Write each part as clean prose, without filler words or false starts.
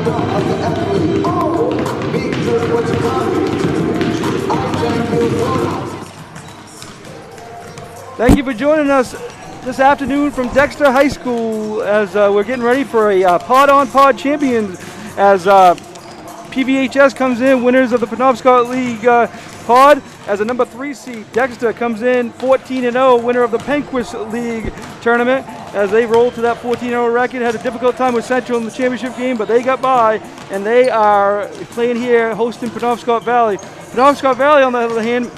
Thank you for joining us this afternoon from Dexter High School as we're getting ready for a pod-on-pod champions as PVHS comes in, winners of the Penobscot League pod as a number 3 seed. Dexter comes in 14-0, winner of the Penquis League tournament as they rolled to that 14-0 record. Had a difficult time with Central in the championship game, but they got by, and they are playing here hosting Penobscot Valley. Penobscot Valley, on the other hand,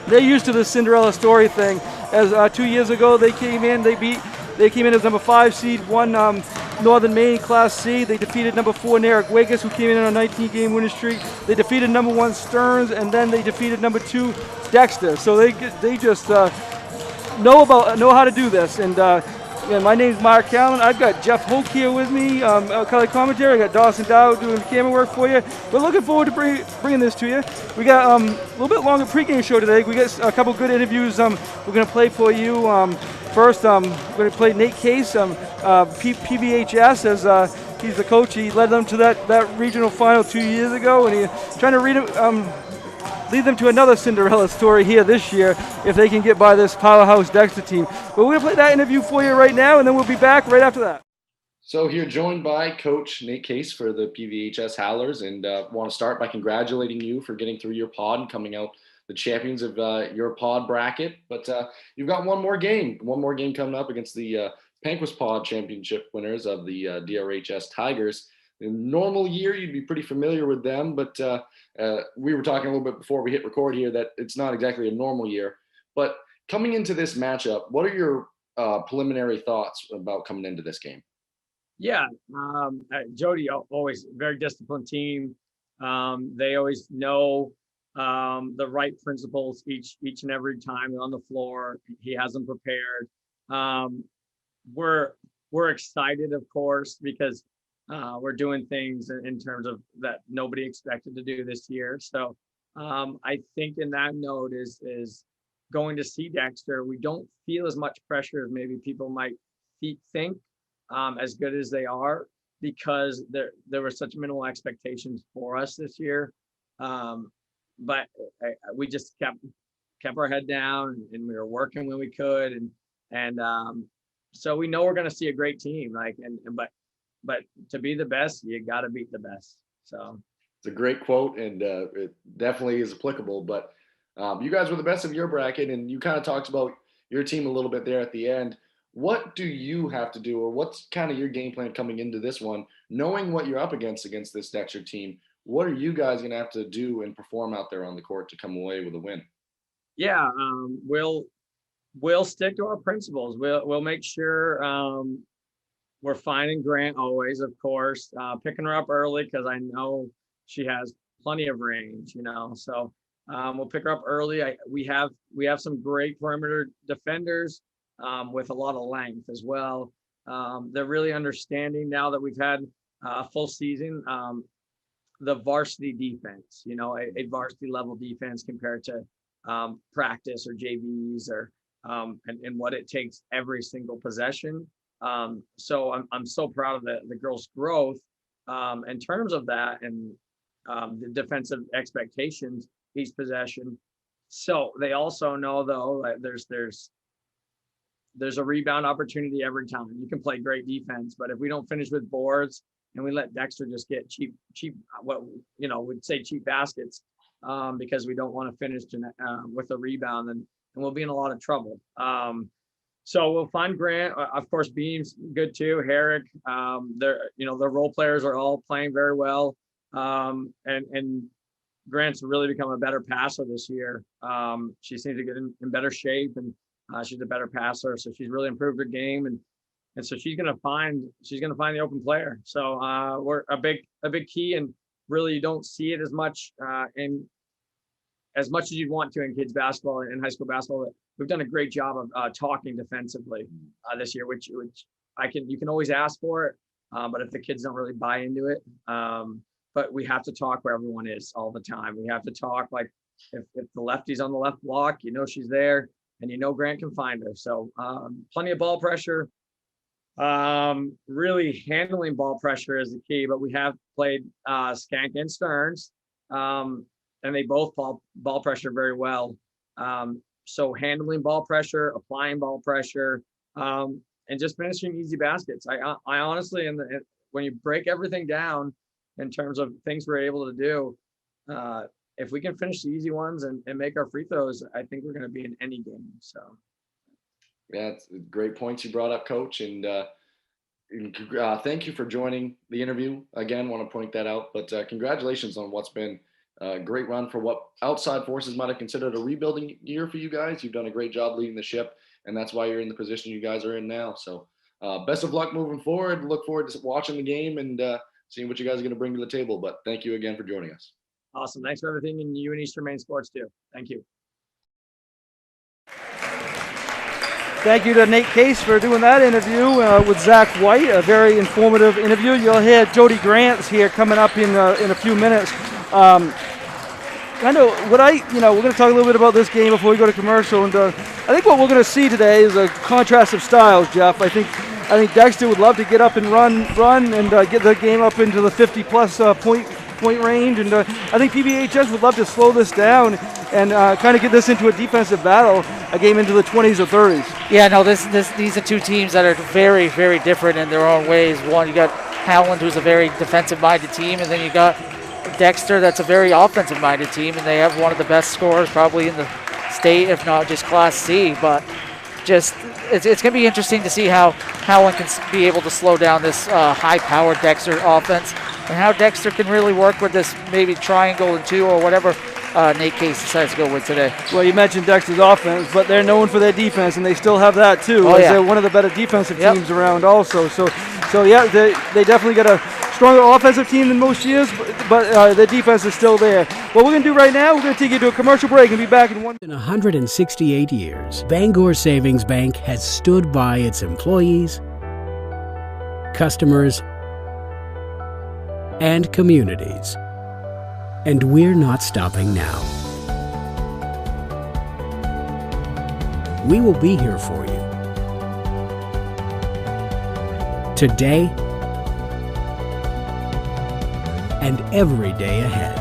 they're used to this Cinderella story thing. As 2 years ago, they came in as number 5 seed, won Northern Maine Class C. They defeated number 4 Narragansett, who came in on a 19-game winning streak. They defeated number 1 Stearns, and then they defeated number 2 Dexter. So they just know how to do this. And my name's Mark Callan. I've got Jeff Hoke here with me, color commentary. I got Dawson Dow doing the camera work for you. We're looking forward to bringing this to you. We got a little bit longer pregame show today. We got a couple good interviews we're going to play for you. First, we're going to play Nate Case, PVHS, as he's the coach. He led them to that regional final 2 years ago, and he's trying to lead them to another Cinderella story here this year if they can get by this powerhouse Dexter team. But we're going to play that interview for you right now, and then we'll be back right after that. So here joined by Coach Nate Case for the PVHS Howlers, and want to start by congratulating you for getting through your pod and coming out the champions of your pod bracket. But you've got one more game coming up against the Penquis pod championship winners of the DRHS Tigers. In a normal year, you'd be pretty familiar with them, but we were talking a little bit before we hit record here that it's not exactly a normal year. But coming into this matchup, what are your preliminary thoughts about coming into this game? Yeah, Jody, always very disciplined team. They always know the right principles each and every time they're on the floor. He has them prepared. We're excited, of course, because we're doing things in terms of that nobody expected to do this year. So I think in that note is going to see Dexter. We don't feel as much pressure as maybe people might think, as good as they are, because there were such minimal expectations for us this year. But we just kept our head down, and we were working when we could, and so we know we're going to see a great team. But to be the best, you got to beat the best. So it's a great quote, and it definitely is applicable. But you guys were the best of your bracket, and you kind of talked about your team a little bit there at the end. What do you have to do, or what's kind of your game plan coming into this one, knowing what you're up against this Dexter team? What are you guys going to have to do and perform out there on the court to come away with a win? Yeah, we'll stick to our principles. We'll make sure we're finding Grant always, of course, picking her up early because I know she has plenty of range, So we'll pick her up early. We have some great perimeter defenders with a lot of length as well. They're really understanding now that we've had a full season. The varsity defense, a varsity level defense compared to practice or JVs or and what it takes every single possession. So I'm so proud of the girls' growth in terms of that and the defensive expectations each possession. So they also know though that there's a rebound opportunity every time. You can play great defense, but if we don't finish with boards and we let Dexter just get cheap, what we'd say cheap baskets, because we don't want to finish with a rebound, and we'll be in a lot of trouble. So we'll find Grant, of course. Beam's good too. Herrick, their role players are all playing very well, and Grant's really become a better passer this year. She seems to get in better shape, and she's a better passer, so she's really improved her game, and so she's gonna find the open player. So we're a big key, and really you don't see it as much as much as you'd want to in kids basketball and high school basketball. But we've done a great job of talking defensively this year, which you can always ask for it, but if the kids don't really buy into it, but we have to talk where everyone is all the time. We have to talk like if the lefty's on the left block, she's there, and Grant can find her. So plenty of ball pressure, Really handling ball pressure is the key, but we have played Skank and Stearns, and they both ball pressure very well. So handling ball pressure, applying ball pressure, and just finishing easy baskets. I honestly, when you break everything down in terms of things we're able to do, if we can finish the easy ones and make our free throws, I think we're going to be in any game. So. Yeah, it's great points you brought up, Coach, and thank you for joining the interview. Again, want to point that out, but congratulations on what's been a great run for what outside forces might have considered a rebuilding year for you guys. You've done a great job leading the ship, and that's why you're in the position you guys are in now. So best of luck moving forward. Look forward to watching the game and seeing what you guys are going to bring to the table. But thank you again for joining us. Awesome. Thanks for everything, and you and Eastern Maine Sports too. Thank you. Thank you to Nate Case for doing that interview with Zach White, a very informative interview. You'll hear Jody Grant's here coming up in a few minutes. We're going to talk a little bit about this game before we go to commercial. And I think what we're going to see today is a contrast of styles, Jeff. I think Dexter would love to get up and run and get the game up into the 50-plus point range. And I think PVHS would love to slow this down and kind of get this into a defensive battle, a game into the 20s or 30s. Yeah, no, these are two teams that are very, very different in their own ways. One, you got Howland, who's a very defensive-minded team, and then you got Dexter, that's a very offensive-minded team, and they have one of the best scorers probably in the state, if not just Class C. But just it's going to be interesting to see how Howland can be able to slow down this high-powered Dexter offense, and how Dexter can really work with this maybe triangle and two or whatever Nate Case decides to go with today. Well, you mentioned Dexter's offense, but they're known for their defense, and they still have that too. Oh, yeah. They're one of the better defensive teams around also. So yeah, they definitely got a stronger offensive team than most years, but their defense is still there. What we're going to do right now, we're going to take you to a commercial break and be back in one. In 168 years, Bangor Savings Bank has stood by its employees, customers, and communities. And we're not stopping now. We will be here for you today and every day ahead.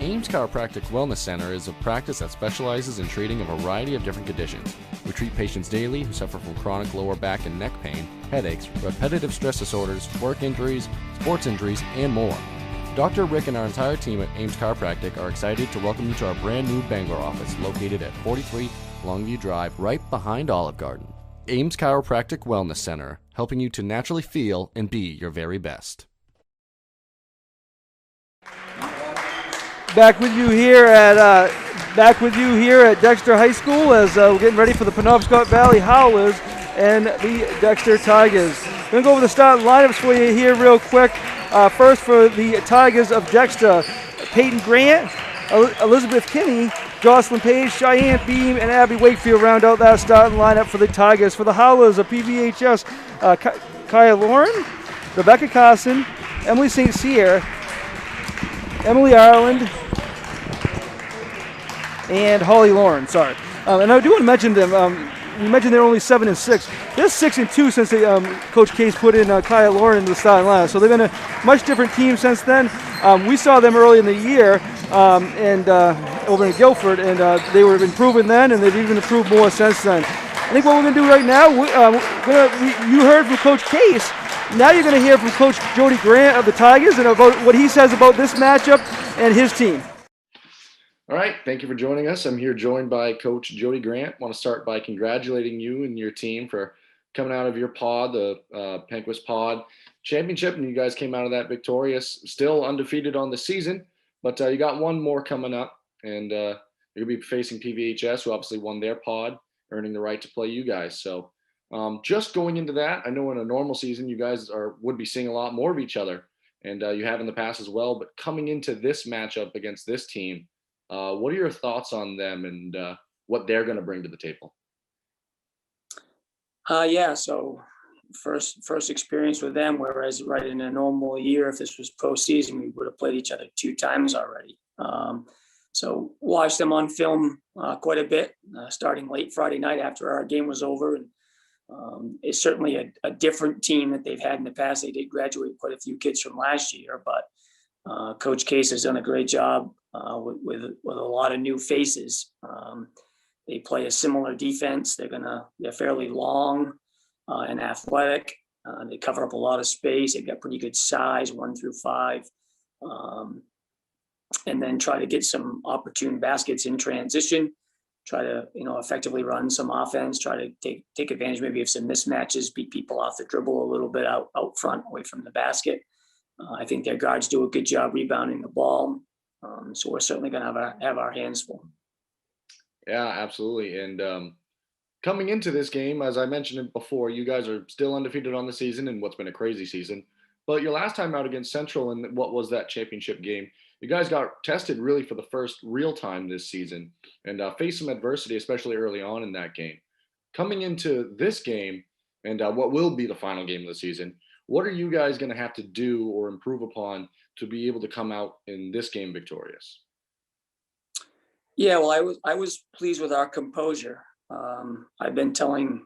Ames Chiropractic Wellness Center is a practice that specializes in treating a variety of different conditions. We treat patients daily who suffer from chronic lower back and neck pain, headaches, repetitive stress disorders, work injuries, sports injuries, and more. Dr. Rick and our entire team at Ames Chiropractic are excited to welcome you to our brand new Bangor office located at 43 Longview Drive, right behind Olive Garden. Ames Chiropractic Wellness Center, helping you to naturally feel and be your very best. Back with you here at Dexter High School as we're getting ready for the Penobscot Valley Howlers and the Dexter Tigers. We're going to go over the starting lineups for you here real quick. First for the Tigers of Dexter, Peyton Grant, Elizabeth Kinney, Jocelyn Page, Cheyenne Beam, and Abby Wakefield round out that starting lineup for the Tigers. For the Howlers of PVHS, Kaya Lauren, Rebecca Carson, Emily St. Cyr, Emily Ireland, and Holly Lauren, sorry. And I do want to mention them. We mentioned they're only 7-6. They're 6-2 since they, Coach Case put in Kaya Lauren into the starting lineup. So they've been a much different team since then. We saw them early in the year and over in Guilford, and they were improving then, and they've even improved more since then. I think what we're going to do right now, you heard from Coach Case. Now you're going to hear from Coach Jody Grant of the Tigers and about what he says about this matchup and his team. All right, thank you for joining us. I'm here joined by Coach Jody Grant. I want to start by congratulating you and your team for coming out of your pod, the Penquis pod championship, and you guys came out of that victorious, still undefeated on the season, but you got one more coming up, and you're going to be facing PVHS, who obviously won their pod, earning the right to play you guys. So just going into that, I know in a normal season you guys would be seeing a lot more of each other, and you have in the past as well, but coming into this matchup against this team, what are your thoughts on them and what they're going to bring to the table? So first experience with them, whereas right in a normal year, if this was postseason, we would have played each other 2 times already. So watched them on film quite a bit, starting late Friday night after our game was over. And it's certainly a different team that they've had in the past. They did graduate quite a few kids from last year, but Coach Case has done a great job with a lot of new faces. They play a similar defense. They're fairly long and athletic. They cover up a lot of space. They've got pretty good size, 1 through 5. And then try to get some opportune baskets in transition, try to, effectively run some offense, try to take advantage maybe of some mismatches, beat people off the dribble a little bit out front, away from the basket. I think their guards do a good job rebounding the ball. So we're certainly going to have our hands full. Yeah, absolutely. And coming into this game, as I mentioned it before, you guys are still undefeated on the season in what's been a crazy season. But your last time out against Central in what was that championship game, you guys got tested really for the first real time this season and faced some adversity, especially early on in that game. Coming into this game and what will be the final game of the season, what are you guys going to have to do or improve upon to be able to come out in this game victorious? Yeah, well, I was pleased with our composure. I've been telling,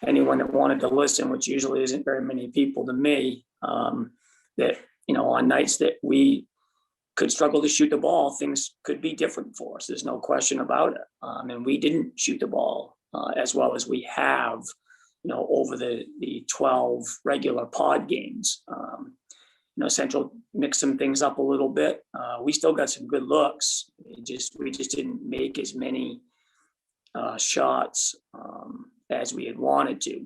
anyone that wanted to listen, which usually isn't very many people to me, that, on nights that we could struggle to shoot the ball, things could be different for us. There's no question about it. And we didn't shoot the ball as well as we have, over the 12 regular pod games. Central mixed some things up a little bit. We still got some good looks. We just didn't make as many shots as we had wanted to.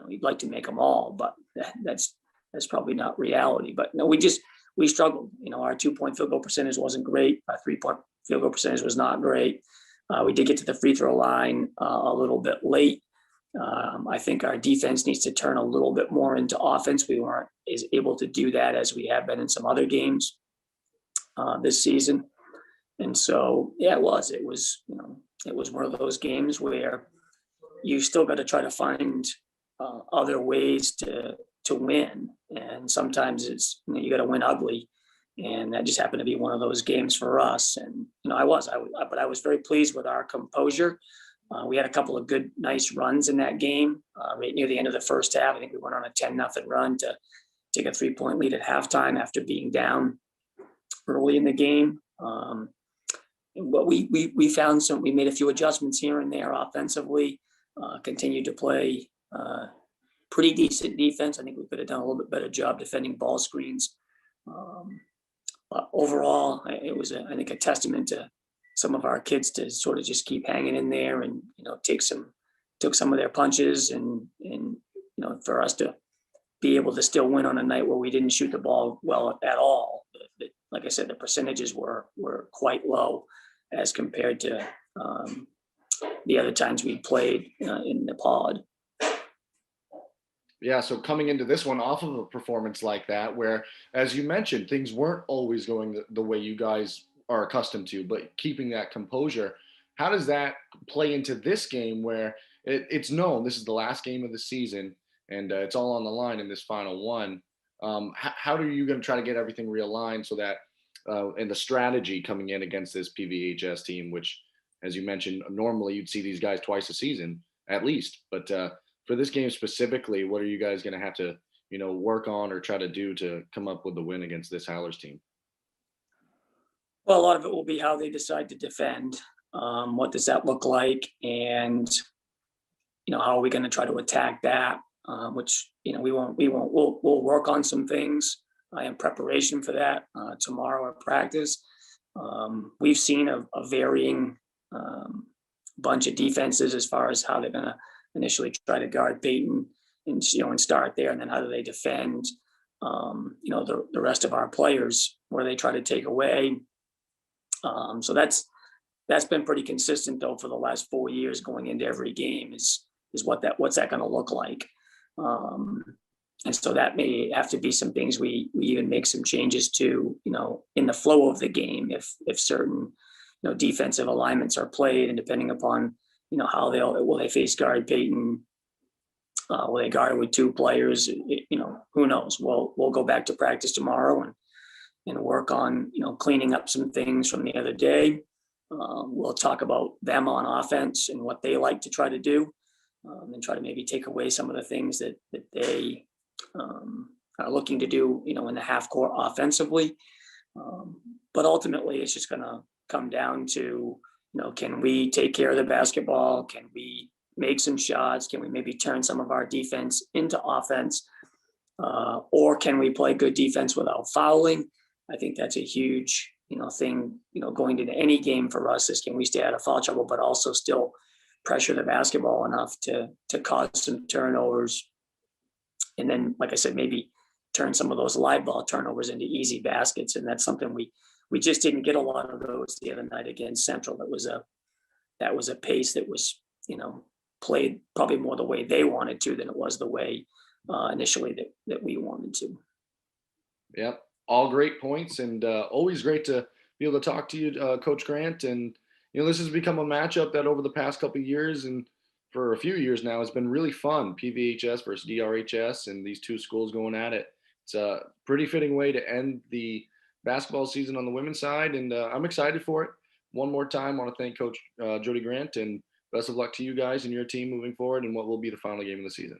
You'd like to make them all, but that's probably not reality. But no, we struggled. Our 2-point field goal percentage wasn't great. Our 3-point field goal percentage was not great. We did get to the free throw line a little bit late. I think our defense needs to turn a little bit more into offense. We weren't able to do that as we have been in some other games this season. And so, yeah, it was one of those games where you still got to try to find other ways to win. And sometimes it's, you got to win ugly. And that just happened to be one of those games for us. And, I was very pleased with our composure. We had a couple of good, nice runs in that game right near the end of the first half. I think we went on a 10-0 run to take a 3-point lead at halftime after being down early in the game. But we found we made a few adjustments here and there offensively, continued to play pretty decent defense. I think we could have done a little bit better job defending ball screens. But overall, it was, I think, a testament to some of our kids to sort of just keep hanging in there and, took some of their punches and for us to be able to still win on a night where we didn't shoot the ball well at all. Like I said, the percentages were quite low as compared to the other times we played in the pod. Yeah, so coming into this one off of a performance like that, where, as you mentioned, things weren't always going the way you guys are accustomed to, but keeping that composure, how does that play into this game where it's known this is the last game of the season and it's all on the line in this final one? How are you going to try to get everything realigned so that and the strategy coming in against this PVHS team, which, as you mentioned, normally you'd see these guys twice a season at least, but for this game specifically, what are you guys going to have to, work on or try to do to come up with the win against this Howlers team? Well, a lot of it will be how they decide to defend. What does that look like? And, how are we going to try to attack that? Which, we'll work on some things in preparation for that tomorrow at practice. We've seen a varying bunch of defenses as far as how they're going to initially try to guard Peyton and, and start there. And then how do they defend, the rest of our players where they try to take away. So that's been pretty consistent though for the last 4 years going into every game is what's that going to look like. And so that may have to be some things we even make some changes to, in the flow of the game if certain, defensive alignments are played and depending upon, how will they face guard Peyton? Will they guard with 2 players? Who knows? We'll go back to practice tomorrow and work on, cleaning up some things from the other day. We'll talk about them on offense and what they like to try to do, and try to maybe take away some of the things that they are looking to do, in the half court offensively. But ultimately, it's just going to come down to, can we take care of the basketball? Can we make some shots? Can we maybe turn some of our defense into offense? Or can we play good defense without fouling? I think that's a huge, thing, going into any game for us is, can we stay out of foul trouble, but also still pressure the basketball enough to cause some turnovers. And then, like I said, maybe turn some of those live ball turnovers into easy baskets. And that's something we just didn't get a lot of those the other night against Central. That was a pace that was, played probably more the way they wanted to than it was the way initially that we wanted to. Yep. All great points, and always great to be able to talk to you, Coach Grant. And, this has become a matchup that over the past couple of years and for a few years now has been really fun. PVHS versus DRHS, and these two schools going at it. It's a pretty fitting way to end the basketball season on the women's side, and I'm excited for it. One more time, I want to thank Coach Jody Grant, and best of luck to you guys and your team moving forward in what will be the final game of the season.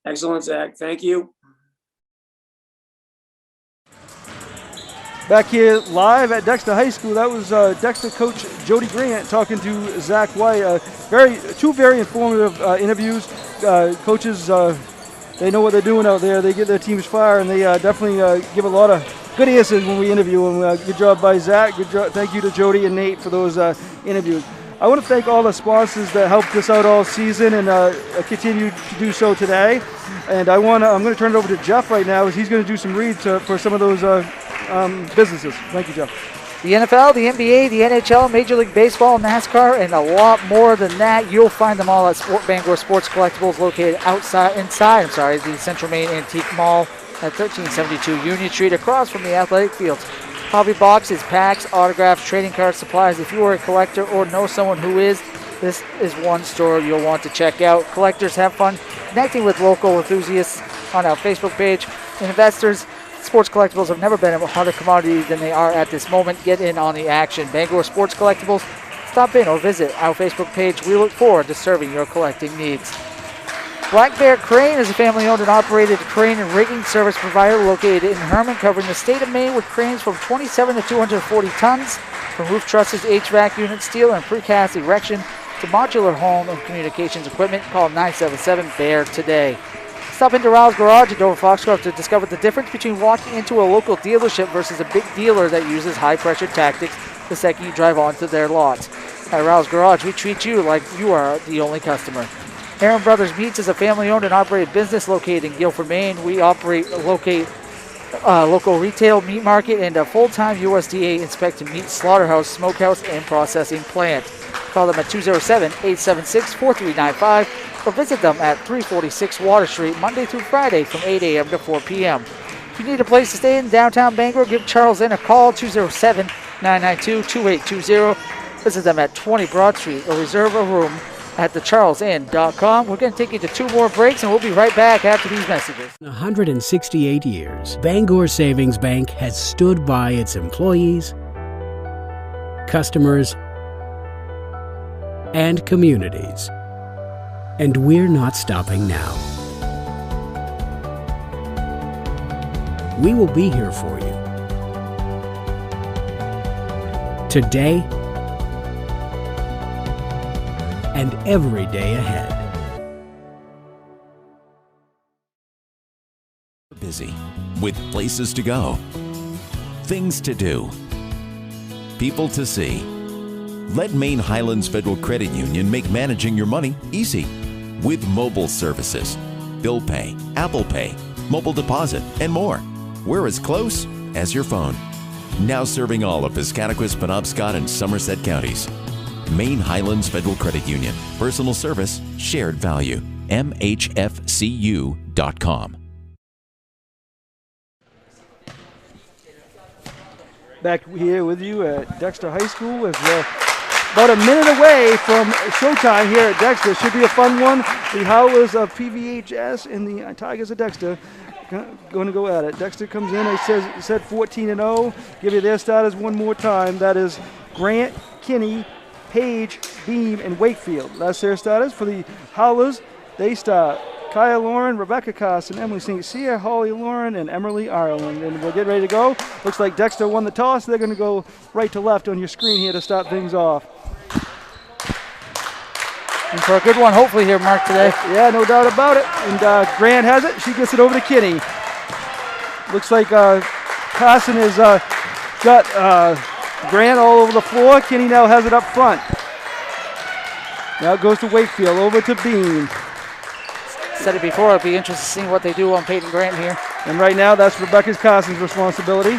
Excellent, Zach. Thank you. Back here live at Dexter High School, that was Dexter coach Jody Grant talking to Zach White. Two very informative interviews. Coaches, they know what they're doing out there. They get their teams fire, and they definitely give a lot of good answers when we interview them. Good job by Zach. Good job. Thank you to Jody and Nate for those interviews. I want to thank all the sponsors that helped us out all season and continue to do so today. And I'm going to turn it over to Jeff right now, as he's going to do some reads for some of those businesses. Thank you, Jeff. The NFL, the NBA, the NHL, Major League Baseball, NASCAR, and a lot more than that. You'll find them all at Bangor Sports Collectibles, located inside the Central Maine Antique Mall at 1372 Union Street, across from the athletic fields. Hobby boxes, packs, autographs, trading cards, supplies. If you are a collector or know someone who is, this is one store you'll want to check out. Collectors, have fun connecting with local enthusiasts on our Facebook page. Investors, sports collectibles have never been a hotter commodity than they are at this moment. Get in on the action. Bangor Sports Collectibles. Stop in or visit our Facebook page. We look forward to serving your collecting needs. Black Bear Crane is a family-owned and operated crane and rigging service provider located in Herman, covering the state of Maine with cranes from 27 to 240 tons, from roof trusses, HVAC units, steel and precast erection to modular home and communications equipment. Call 977-BEAR today. Stop into Rouse Garage at Dover Foxcroft to discover the difference between walking into a local dealership versus a big dealer that uses high-pressure tactics the second you drive onto their lots. At Rouse Garage, we treat you like you are the only customer. Aaron Brothers Meats is a family-owned and operated business located in Guilford, Maine. We locate local retail meat market and a full-time USDA-inspected meat slaughterhouse, smokehouse, and processing plant. Call them at 207-876-4395 or visit them at 346 Water Street, Monday through Friday from 8 a.m. to 4 p.m. If you need a place to stay in downtown Bangor, give Charles Inn a call, 207-992-2820. Visit them at 20 Broad Street or reserve a room at thecharlesinn.com. We're going to take you to two more breaks, and we'll be right back after these messages. 168 years, Bangor Savings Bank has stood by its employees, customers, and communities. And we're not stopping now. We will be here for you today and every day ahead. Busy, with places to go, things to do, people to see. Let Maine Highlands Federal Credit Union make managing your money easy with mobile services, bill pay, Apple Pay, mobile deposit, and more. We're as close as your phone. Now serving all of Piscataquis, Penobscot, and Somerset counties. Maine Highlands Federal Credit Union. Personal service, shared value. MHFCU.com. Back here with you at Dexter High School as we're about a minute away from showtime here at Dexter. Should be a fun one. The Howlers of PVHS and the Tigers of Dexter going to go at it. Dexter comes in. It said 14-0. Give you their starters one more time. That is Grant, Kinney, Page, Beam, and Wakefield. That's their starters. For the Howlers, they start Kaya Lauren, Rebecca Carson, Emily St. Cyr, Holly Lauren, and Emily Ireland. And we're getting ready to go. Looks like Dexter won the toss. They're going to go right to left on your screen here to start things off. And for a good one, hopefully here, Mark, today. Yeah, no doubt about it. And Grant has it. She gets it over to Kinney. Looks like Carson has got Grant all over the floor. Kinney now has it up front. Now it goes to Wakefield, over to Bean. Said it before, it'd be interesting to see what they do on Peyton Grant here. And right now, that's Rebecca Carson's responsibility.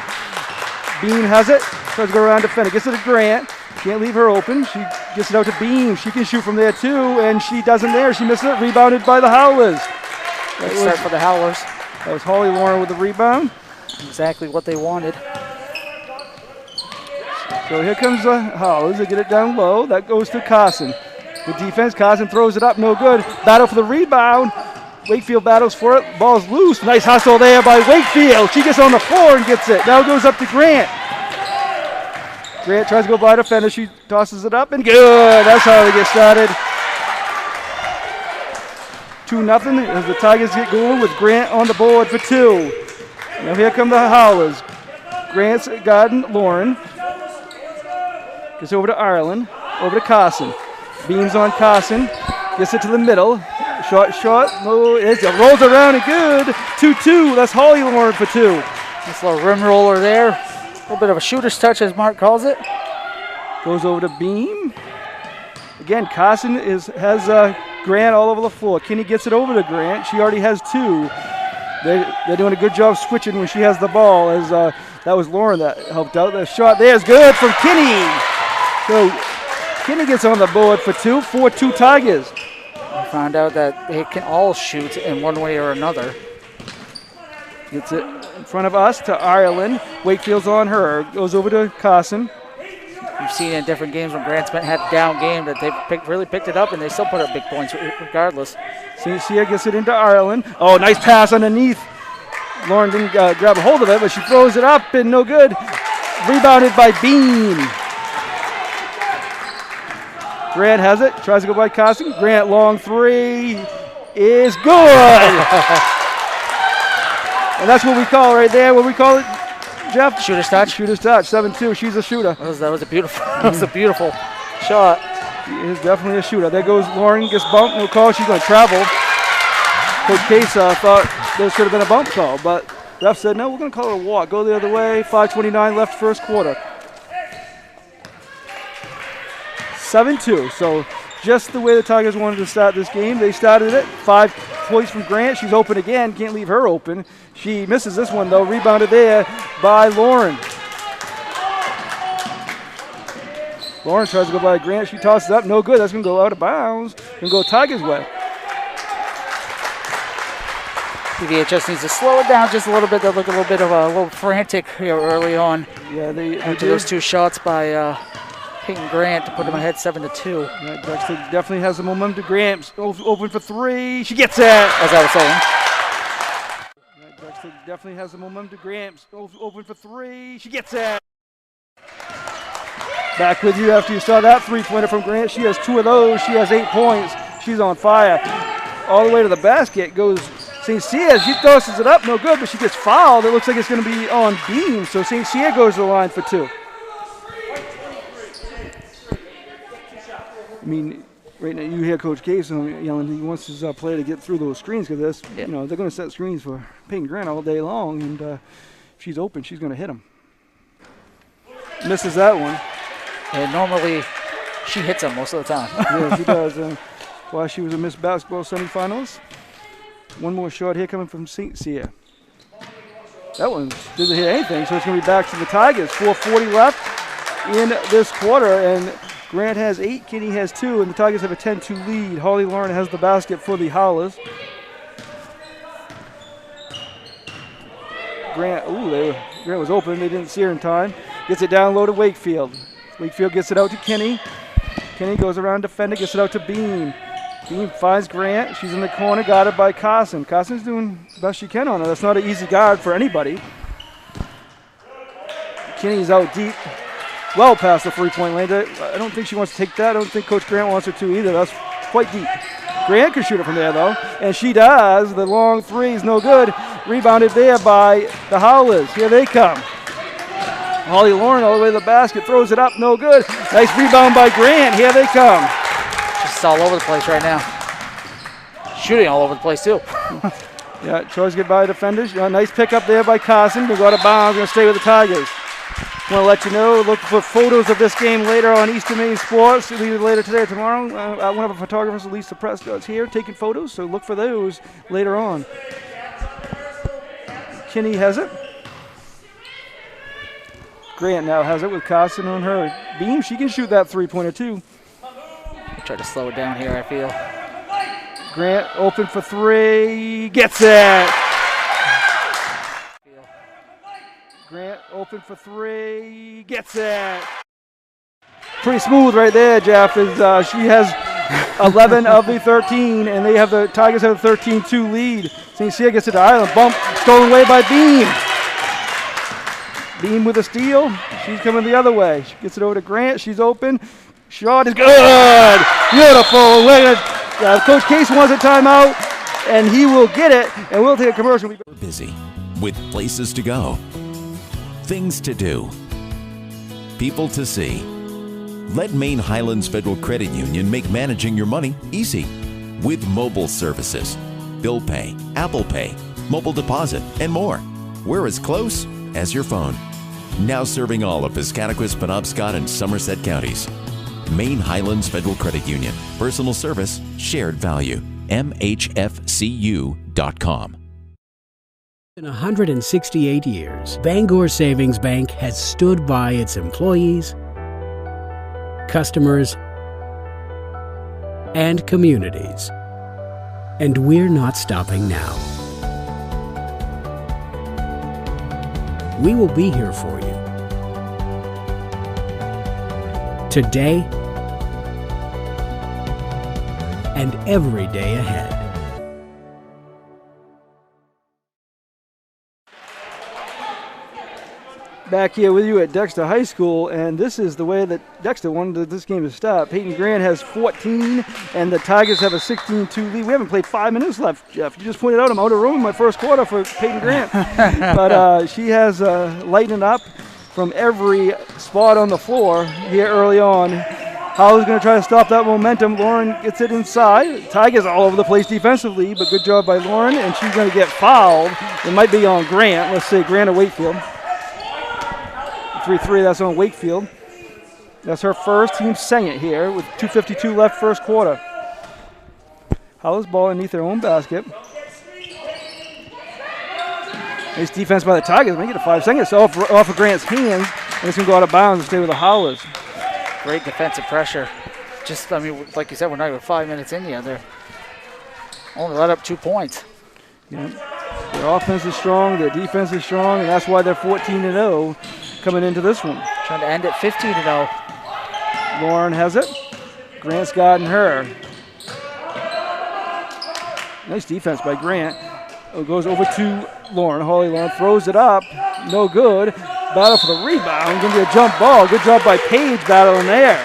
Bean has it. Tries to go around defend it. Gets it to Grant. Can't leave her open. She gets it out to Beam. She can shoot from there too, and she doesn't there. She misses it. Rebounded by the Howlers. Good start for the Howlers. That was Holly Lauren with the rebound. Exactly what they wanted. So here comes the Howlers. They get it down low. That goes to Carson. The defense. Carson throws it up. No good. Battle for the rebound. Wakefield battles for it. Ball's loose. Nice hustle there by Wakefield. She gets on the floor and gets it. Now it goes up to Grant. Grant tries to go by defender. She tosses it up and good. That's how they get started. 2-0 as the Tigers get going with Grant on the board for 2. Now here come the Howlers. Grant's guarding Lauren. Gets over to Ireland. Over to Carson. Beams on Carson. Gets it to the middle. Short. No, it rolls around and good. 2-2. That's Holly Lauren for 2. Nice little rim roller there. A little bit of a shooter's touch, as Mark calls it. Goes over to Beam. Again, Carson has Grant all over the floor. Kinney gets it over to Grant. She already has 2. They're doing a good job switching when she has the ball, as that was Lauren that helped out. The shot there is good from Kinney. So Kinney gets on the board for 2. 4-2 Tigers. We found out that they can all shoot in one way or another. Gets it in front of us to Ireland. Wakefield's on her. Goes over to Carson. We've seen in different games when Grant's had a down game that they've really picked it up and they still put up big points regardless. St. Cyr gets it into Ireland. Oh, nice pass underneath. Lauren didn't grab a hold of it, but she throws it up and no good. Rebounded by Bean. Grant has it. Tries to go by Carson. Grant long 3 is good. And that's what we call right there. What we call it, Jeff? Shooter's touch. Shooter's touch. 7-2. She's a shooter. That was a beautiful. That was a beautiful shot. She is definitely a shooter. There goes Lauren. Gets bumped. No call. She's going to travel. Coach Case thought there should have been a bump call, but ref said no. We're going to call it a walk. Go the other way. 5:29 left first quarter. 7-2. So just the way the Tigers wanted to start this game. They started it. 5 points from Grant. She's open again. Can't leave her open. She misses this one, though. Rebounded there by Lauren. Lauren tries to go by Grant. She tosses up. No good. That's going to go out of bounds. Going to go Tigers' way. PVHS needs to slow it down just a little bit. They look a little frantic here early on. Yeah, they after those 2 shots by Peyton Grant to put them ahead 7-2. Yeah, Dexter definitely has the momentum. Grant open for 3. She gets it. As I was saying. Yeah, Dexter definitely has the momentum. Grant open for 3. She gets it. Back with you after you saw that 3-pointer from Grant. She has 2 of those. She has 8 points. She's on fire. All the way to the basket goes St. Cyr. She tosses it up. No good, but she gets fouled. It looks like it's going to be on Beam. So St. Cyr goes to the line for 2. I mean, right now you hear Coach Case yelling. He wants his player to get through those screens because they're going to set screens for Peyton Grant all day long, and if she's open, she's going to hit him. Misses that one. And normally, she hits him most of the time. Yeah, she does. While she was a Miss Basketball semifinalist. One more shot here coming from St. Cyr. That one doesn't hit anything, so it's going to be back to the Tigers. 4:40 left in this quarter, and Grant has 8, Kinney has 2, and the Tigers have a 10-2 lead. Holly Lauren has the basket for the Howlers. Grant was open. They didn't see her in time. Gets it down low to Wakefield. Wakefield gets it out to Kinney. Kinney goes around defender, gets it out to Beam. Beam finds Grant. She's in the corner, guarded by Carson. Carson's doing the best she can on her. That's not an easy guard for anybody. Kinney's out deep, well past the three-point lane. I don't think she wants to take that. I don't think Coach Grant wants her to either. That's quite deep. Grant can shoot it from there, though, and she does. The long three is no good. Rebounded there by the Howlers. Here they come. Holly Lauren all the way to the basket, throws it up, no good. Nice rebound by Grant. Here they come. Just all over the place right now. Shooting all over the place, too. Yeah, tries to get by defenders. Nice pickup there by Carson. Going to go out of bounds. Going to stay with the Tigers. Want to let you know, look for photos of this game later on Eastern Maine Sports, either later today or tomorrow. One of our photographers, Lisa Prescott's here taking photos, so look for those later on. Kinney has it. Grant now has it with Carson on her beam. She can shoot that three-pointer too. Try to slow it down here, I feel. Grant open for three, gets it. Grant open for three, gets it. Pretty smooth right there, Jeff. She has 11 of the 13, and the Tigers have a 13-2 lead. St. Cyr gets it to Island, bump, stolen away by Beam. Beam with a steal. She's coming the other way. She gets it over to Grant. She's open. Shot is good. Beautiful. Coach Case wants a timeout, and he will get it, and we'll take a commercial. We're busy with places to go, things to do, people to see. Let Maine Highlands Federal Credit Union make managing your money easy with mobile services, bill pay, Apple Pay, mobile deposit, and more. We're as close as your phone. Now serving all of Piscataquis, Penobscot, and Somerset counties. Maine Highlands Federal Credit Union. Personal service, shared value. MHFCU.com. In 168 years, Bangor Savings Bank has stood by its employees, customers, and communities. And we're not stopping now. We will be here for you today and every day ahead. Back here with you at Dexter High School, and this is the way that Dexter wanted this game to start. Peyton Grant has 14, and the Tigers have a 16-2 lead. We haven't played 5 minutes left, Jeff. You just pointed out I'm out of room in my first quarter for Peyton Grant. But she has lightened up from every spot on the floor here early on. Howell's going to try to stop that momentum. Lauren gets it inside. Tigers all over the place defensively, but good job by Lauren, and she's going to get fouled. It might be on Grant. Let's say Grant or Wakefield. 3-3, that's on Wakefield. That's her first. Team sang it here with 2:52 left first quarter. Howell's ball underneath their own basket. Nice defense by the Tigers. Make it a 5 seconds. So off of Grant's hands, and it's going to go out of bounds and stay with the Howlers. Great defensive pressure. Just, I mean, like you said, we're not even 5 minutes in yet. They're only let up 2 points. Yeah. Their offense is strong, their defense is strong, and that's why they're 14-0 coming into this one. Trying to end it 15-0. Lauren has it. Grant's guarding her. Nice defense by Grant. It goes over to Lauren. Holly Lauren throws it up. No good. Battle for the rebound. Going to be a jump ball. Good job by Paige battling there.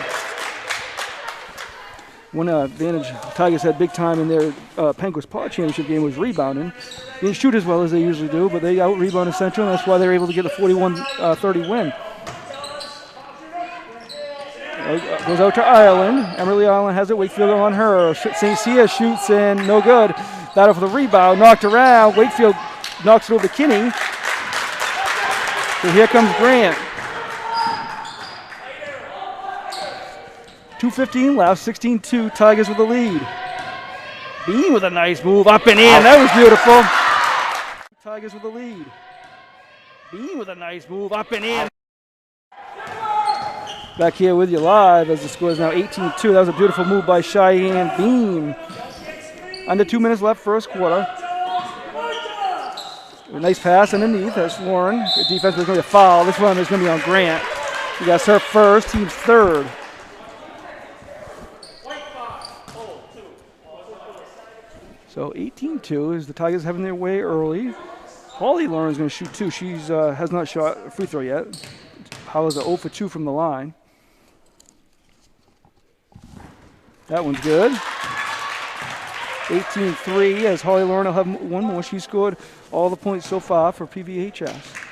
One advantage the Tigers had big time in their Penquis Pod Championship game was rebounding. They didn't shoot as well as they usually do, but they out-rebounded Central, and that's why they were able to get a 41-30 win. Goes out to Ireland. Emily Ireland has it. Wakefield on her. St. Cyr shoots in. No good. Battle for the rebound. Knocked around. Wakefield knocks it over to Kinney. So here comes Grant. 2:15 left, 16-2, Tigers with the lead. Bean with a nice move, up and in, that was beautiful. Tigers with the lead. Bean with a nice move, up and in. Back here with you live as the score is now 18-2. That was a beautiful move by Cheyenne Bean. Under 2 minutes left, first quarter. A nice pass underneath, that's Lauren. Good defense, but there's going to be a foul. This one is going to be on Grant. She got her first, team's third. So 18-2 is the Tigers having their way early. Holly Lauren's going to shoot 2. She's has not shot a free throw yet. Howlers are 0 for 2 from the line. That one's good. 18-3 as Holly Lauren will have one more. She scored all the points so far for PVHS.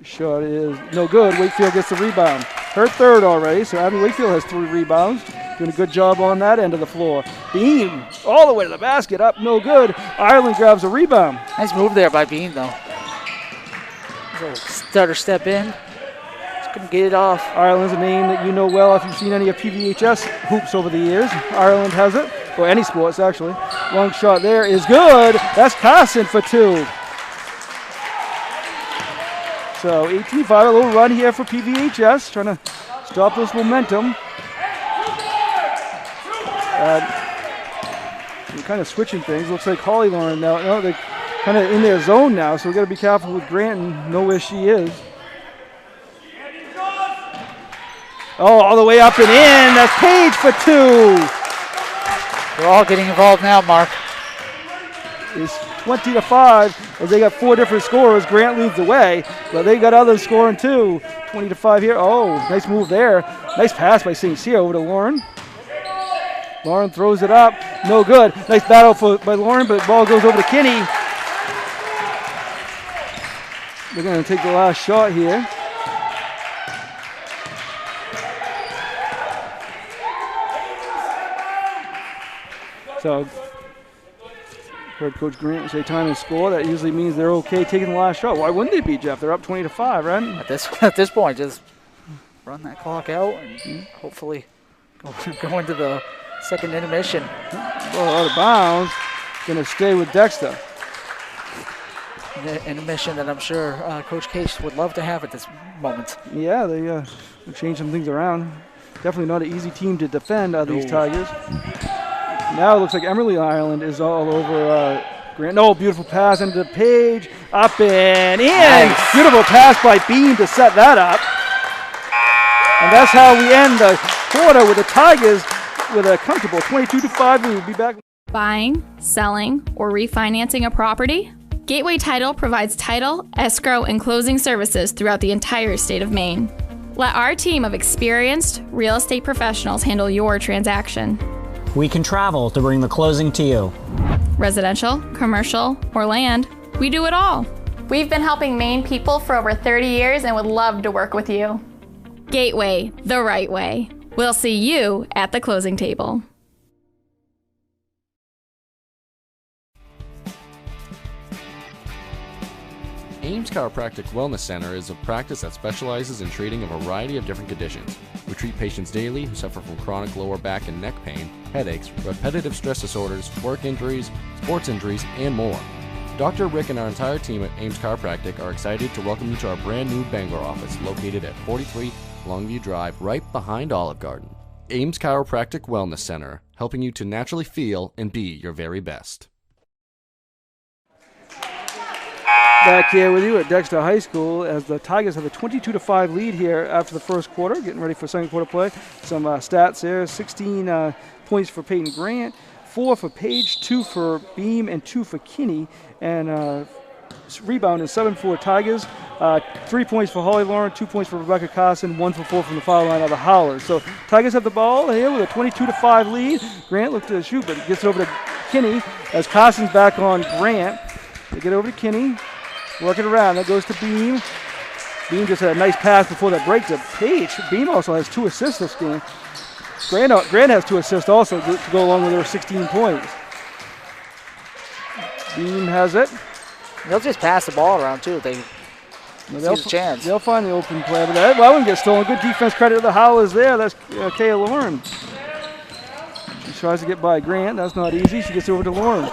Shot is no good. Wakefield gets the rebound. Her third already, so Abby Wakefield has 3 rebounds. Doing a good job on that end of the floor. Beam all the way to the basket, up, no good. Ireland grabs a rebound. Nice move there by Bean, though. Stutter step in. Just couldn't get it off. Ireland's a name that you know well if you've seen any of PVHS hoops over the years. Ireland has it, or any sports actually. Long shot there is good. That's Carson for 2. So 18-5, a little run here for PVHS, trying to stop this momentum. We're kind of switching things. Looks like Holly Lauren now. No, they're kind of in their zone now, so we've got to be careful with Grant and know where she is. Oh, all the way up and in. That's Page for 2. They're all getting involved now, Mark. It's 20-5 as they got 4 different scorers. Grant leads the way, but they got others scoring too. 20-5 here. Oh, nice move there. Nice pass by St. Cyr over to Lauren. Lauren throws it up. No good. Nice battle by Lauren, but the ball goes over to Kinney. They're going to take the last shot here. So, heard Coach Grant say time and score. That usually means they're okay taking the last shot. Why wouldn't they be, Jeff? They're up 20-5, right? At this point, just run that clock out and hopefully go into the second intermission. Well, out of bounds. Going to stay with Dexter. An intermission that I'm sure Coach Case would love to have at this moment. Yeah, they changed some things around. Definitely not an easy team to defend, these Tigers. Now it looks like Emerly Ireland is all over Grant. No, beautiful pass into the Page. Up and in. Nice. Beautiful pass by Bean to set that up. And that's how we end the quarter with the Tigers with a comfortable 22-5 lead. We'll be back. Buying, selling, or refinancing a property? Gateway Title provides title, escrow, and closing services throughout the entire state of Maine. Let our team of experienced real estate professionals handle your transaction. We can travel to bring the closing to you. Residential, commercial, or land, we do it all. We've been helping Maine people for over 30 years and would love to work with you. Gateway, the right way. We'll see you at the closing table. Ames Chiropractic Wellness Center is a practice that specializes in treating a variety of different conditions. We treat patients daily who suffer from chronic lower back and neck pain, headaches, repetitive stress disorders, work injuries, sports injuries, and more. Dr. Rick and our entire team at Ames Chiropractic are excited to welcome you to our brand new Bangor office located at 43 Longview Drive, right behind Olive Garden. Ames Chiropractic Wellness Center, helping you to naturally feel and be your very best. Back here with you at Dexter High School as the Tigers have a 22-5 lead here after the first quarter, getting ready for second quarter play. Some stats there, 16 points for Peyton Grant, 4 for Page, 2 for Beam, and 2 for Kinney, and rebound and 7 for Tigers. 3 points for Holly Lauren, 2 points for Rebecca Carson, 1 for 4 from the foul line of the Howlers. So Tigers have the ball here with a 22-5 lead. Grant looked to shoot, but gets it over to Kinney as Carson's back on Grant. They get over to Kinney. Working around, that goes to Beam. Beam just had a nice pass before that break to Page. Beam also has 2 assists this game. Grant has 2 assists also to go along with her 16 points. Beam has it. They'll just pass the ball around too. They'll see the chance. They'll find the open play, but that one gets stolen. Good defense credit to the Howlers there. That's Kaya Lauren. She tries to get by Grant. That's not easy. She gets over to Lauren.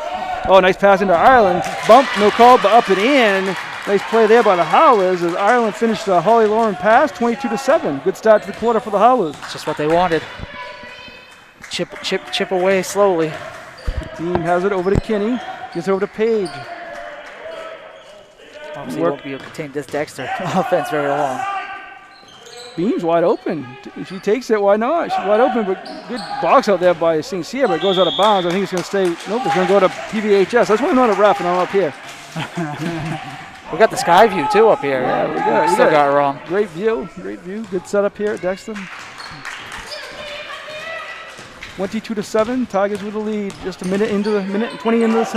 Oh, nice pass into Ireland. Bump, no call, but up and in. Nice play there by the Howlers as Ireland finished the Holly Lauren pass, 22-7. Good start to the quarter for the Howlers. Just what they wanted. Chip away slowly. The team has it over to Kinney. Gets over to Page. Obviously won't be able to contain this Dexter offense very long. Beam's wide open. She takes it. Why not? She's wide open, but good box out there by St. Cyr, but it goes out of bounds. I think it's going to stay. Nope, it's going to go to PVHS. That's why I'm not a ref and I'm up here. We got the sky view too up here. Yeah, we got it wrong. Great view. Good setup here at Dexter. 22-7. Tigers with the lead. Just a minute and 20 into this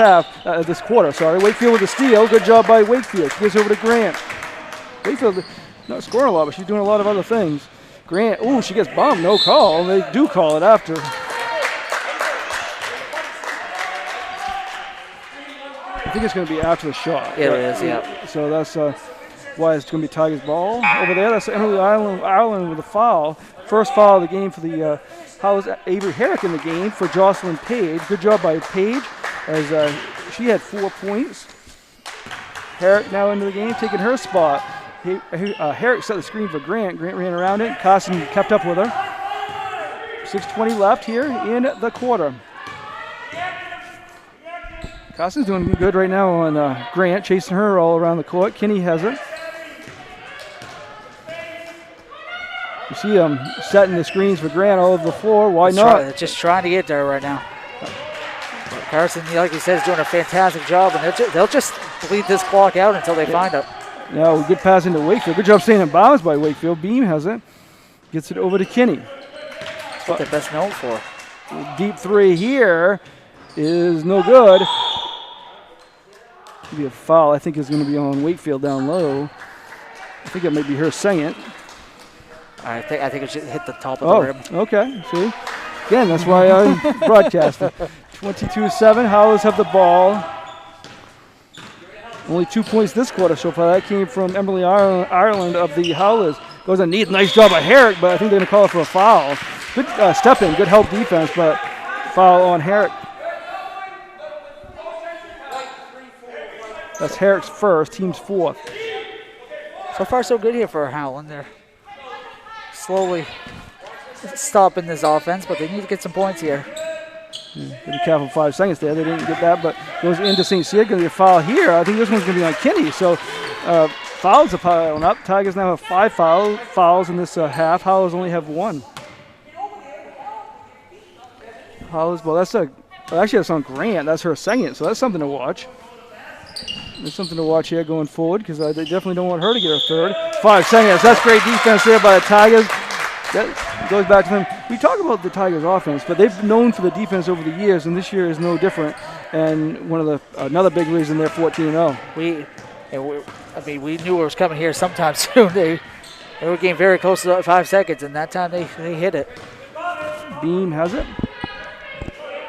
this quarter. Sorry. Wakefield with the steal. Good job by Wakefield. She gives over to Grant. Wakefield not scoring a lot, but she's doing a lot of other things. Grant. Ooh, she gets bumped. No call. They do call it after. I think it's going to be after the shot. It is, yeah. So that's why it's going to be Tigers ball over there. That's Emily Ireland with a foul. First foul of the game for the Howlers. Avery Herrick in the game for Jocelyn Page. Good job by Page as she had 4 points. Herrick now into the game, taking her spot. Herrick set the screen for Grant. Grant ran around it. Carson kept up with her. 6:20 left here in the quarter. Carson's doing good right now on Grant, chasing her all around the court. Kinney has it. You see him setting the screens for Grant all over the floor. Why not? Just trying to get there right now. Carson, like he said, is doing a fantastic job, and they'll just bleed this clock out until they find it. Yeah, good pass into Wakefield. Good job staying in bounds by Wakefield. Beam has it. Gets it over to Kinney. That's what they're best known for. Deep three here is no good. Maybe a foul. I think is going to be on Wakefield down low. I think it might be her saying. I think it should hit the top of the rim. Okay. See? Again, that's why I broadcasted. 22-7. Howlers have the ball. Only 2 points this quarter so far. That came from Emily Ireland of the Howlers. Goes underneath. Nice job by Herrick, but I think they're going to call it for a foul. Good step in. Good help defense, but foul on Herrick. That's Herrick's first. Team's fourth. So far, so good here for Howland. They're slowly stopping this offense, but they need to get some points here. Be careful, 5 seconds there. They didn't get that, but goes into St. Cyr. Going to be a foul here. I think this one's going to be on Kinney. So fouls are piling up. Tigers now have 5 fouls in this half. Howlers only have 1. Howlers, well, actually that's on Grant. That's her second, so that's something to watch. There's something to watch here going forward because they definitely don't want her to get her third. 5 seconds. That's great defense there by the Tigers. That goes back to them. We talk about the Tigers offense, but they've been known for the defense over the years, and this year is no different. And another big reason they're 14-0. We knew it was coming here sometime soon. They were getting very close to 5 seconds, and that time they hit it. Beam has it.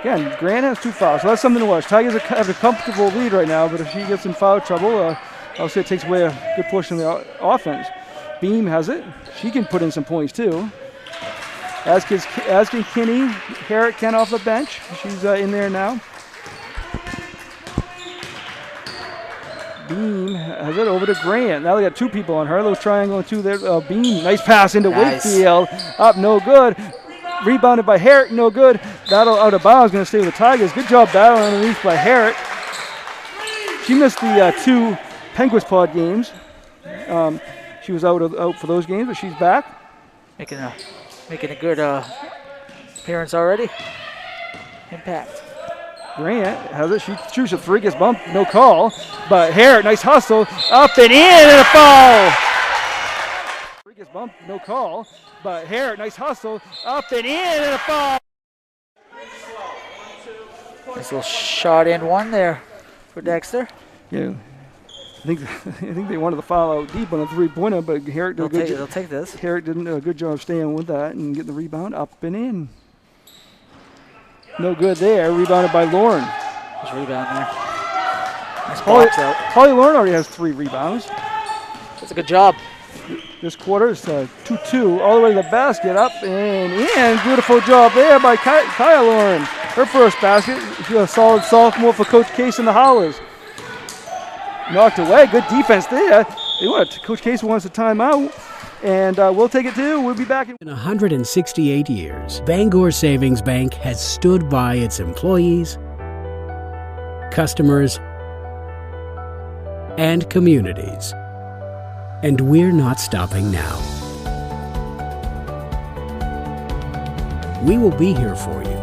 Again, Grant has 2 fouls, so that's something to watch. Tigers have a comfortable lead right now, but if she gets in foul trouble, I'll say it takes away a good portion of the offense. Beam has it. She can put in some points too. As can Kinney. Herrick can off the bench. She's in there now. Beam has it over to Grant. Now they got 2 people on her. Little triangle and 2 there. Beam, nice pass into Wakefield. Up, no good. Rebounded by Herrick, no good. Battle out of bounds, going to stay with the Tigers. Good job battling underneath by Herrick. She missed the 2 Penquis pod games. She was out for those games, but she's back. Making a good appearance already. Impact. Grant has it. She shoots a 3, gets bumped, no call. But Herrick, nice hustle, up and in, and a foul. 3 gets bumped, no call. But Herrick, nice hustle, up and in, and a foul. Nice little shot in one there for Dexter. Yeah. I think they wanted to foul out deep on a 3-pointer, but Herrick did they'll take this. Herrick did a good job staying with that and getting the rebound up and in. No good there. Rebounded by Lauren. Nice rebound there. Nice box out. Holly Lauren already has 3 rebounds. That's a good job. This quarter is 2-2 all the way to the basket, up and in. Beautiful job there by Kaya Lauren. Her first basket. She's a solid sophomore for Coach Case and the Howlers. Knocked away. Good defense there. Coach Case wants a timeout, and we'll take it too. We'll be back. In 168 years, Bangor Savings Bank has stood by its employees, customers, and communities. And we're not stopping now. we will be here for you.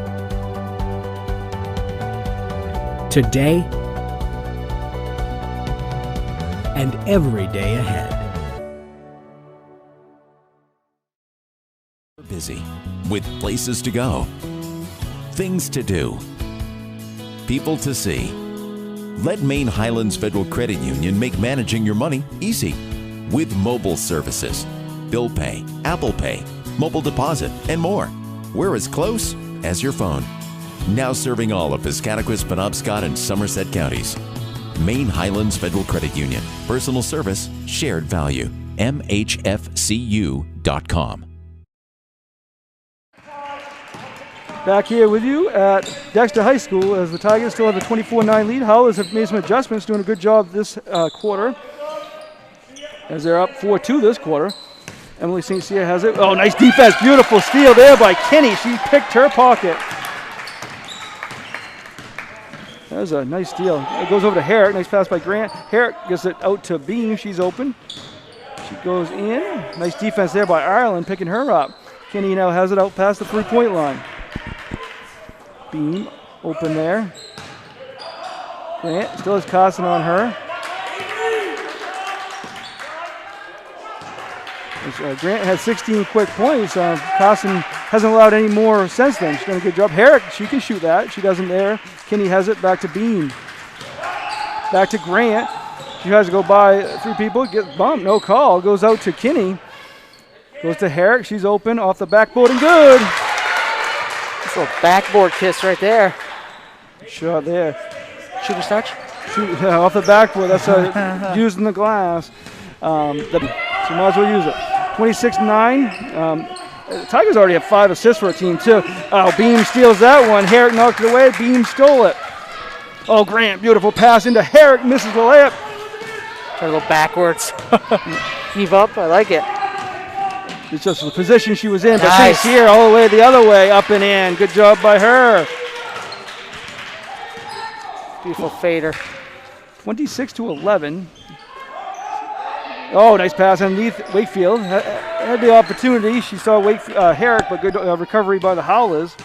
Today and every day ahead. Busy with places to go, things to do, people to see. Let Maine Highlands Federal Credit Union make managing your money easy with mobile services, bill pay, Apple Pay, mobile deposit, and more. We're as close as your phone. Now serving all of Piscataquis, Penobscot, and Somerset counties. Maine Highlands Federal Credit Union. Personal service, shared value. MHFCU.com. Back here with you at Dexter High School as the Tigers still have a 24-9 lead. Howlers have made some adjustments, doing a good job this quarter as they're up 4-2 this quarter. Emily St. Cyr has it. Oh, nice defense. Beautiful steal there by Kenny. She picked her pocket. That was a nice steal. It goes over to Herrick. Nice pass by Grant. Herrick gets it out to Beam. She's open. She goes in. Nice defense there by Ireland, picking her up. Kenny now has it out past the three-point line. Beam open there. Grant still has Carson on her. Grant has 16 quick points. Carson hasn't allowed any more since then. She's done a good job. Herrick, she can shoot that. She doesn't there. Kenny has it back to Beam. Back to Grant. She has to go by three people. Gets bumped. No call. Goes out to Kenny. Goes to Herrick. She's open off the backboard and good. That's a little backboard kiss right there. Shot there. Shooter's touch? Yeah, off the backboard. That's using the glass. So might as well use it. 26-9. The Tigers already have 5 assists for a team, too. Oh, Beam steals that one. Herrick knocked it away. Beam stole it. Oh, Grant, beautiful pass into Herrick. Misses the layup. Try to go backwards. Heave up. I like it. It's just the position she was in. But Nice. St. Cyr all the way the other way, up and in. Good job by her. Beautiful fader. 26-11. Oh, nice pass underneath Wakefield. Had the opportunity. She saw Herrick, but good recovery by the Howlers.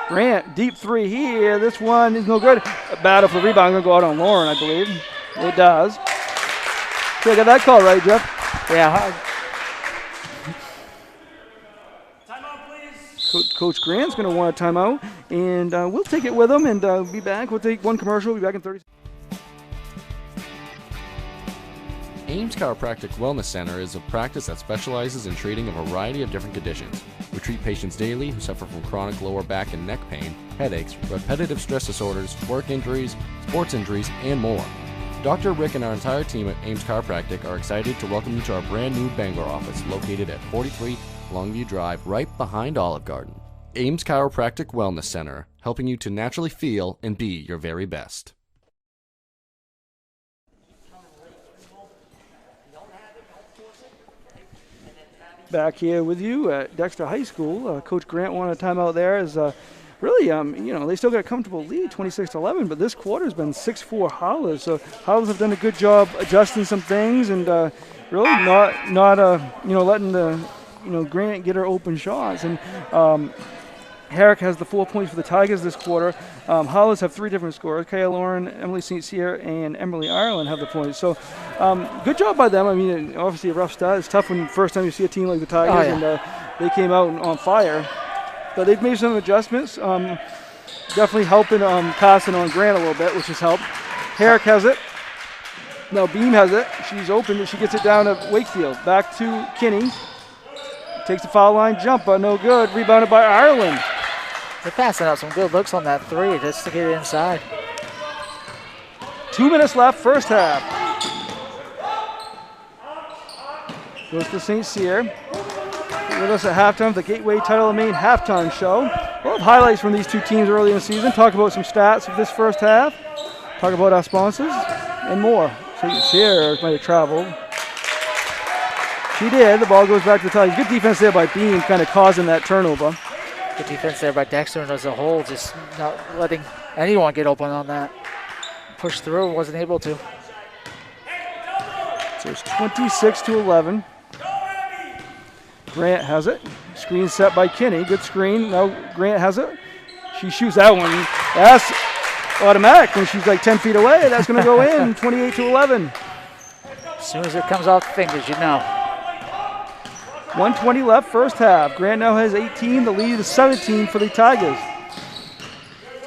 Grant, deep three here. This one is no good. A battle for the rebound. Going to go out on Lauren, I believe. It does. Okay, I got that call right, Jeff. Yeah. Coach Grant's going to want a timeout, and we'll take it with him and be back. We'll take one commercial. We'll be back in 30 seconds. Ames Chiropractic Wellness Center is a practice that specializes in treating a variety of different conditions. We treat patients daily who suffer from chronic lower back and neck pain, headaches, repetitive stress disorders, work injuries, sports injuries, and more. Dr. Rick and our entire team at Ames Chiropractic are excited to welcome you to our brand new Bangor office located at 43 Longview Drive, right behind Olive Garden. Ames Chiropractic Wellness Center, helping you to naturally feel and be your very best. Back here with you at Dexter High School. Coach Grant wanted a timeout there as really, they still got a comfortable lead, 26-11, but this quarter has been 6-4 Howlers. So Howlers have done a good job adjusting some things and really not letting the Grant get her open shots. And Herrick has the 4 points for the Tigers this quarter. Howlers have 3 different scorers. Kaya Lauren, Emily St. Cyr, and Emily Ireland have the points. So good job by them. I mean, obviously a rough start. It's tough when the first time you see a team like the Tigers, and they came out on fire. But they've made some adjustments. Definitely helping Carson on Grant a little bit, which has helped. Herrick has it. Now Beam has it. She's open, and she gets it down to Wakefield. Back to Kinney. Takes the foul line jumper, no good. Rebounded by Ireland. They're passing out some good looks on that three just to get it inside. 2 minutes left, first half. Goes to St. Cyr. With us at halftime, the Gateway Title of Maine halftime show. We'll have highlights from these two teams early in the season. Talk about some stats of this first half. Talk about our sponsors and more. St. Cyr might have traveled. She did. The ball goes back to the Tigers. Good defense there by Beam, kind of causing that turnover. Good defense there by Dexter and as a whole, just not letting anyone get open on that. Push through, wasn't able to. So it's 26-11. Grant has it. Screen set by Kinney. Good screen. Now Grant has it. She shoots that one. That's automatic when she's like 10 feet away. That's going to go in. 28-11. As soon as it comes off the fingers, you know. 1:20 left, first half. Grant now has 18. The lead is 17 for the Tigers.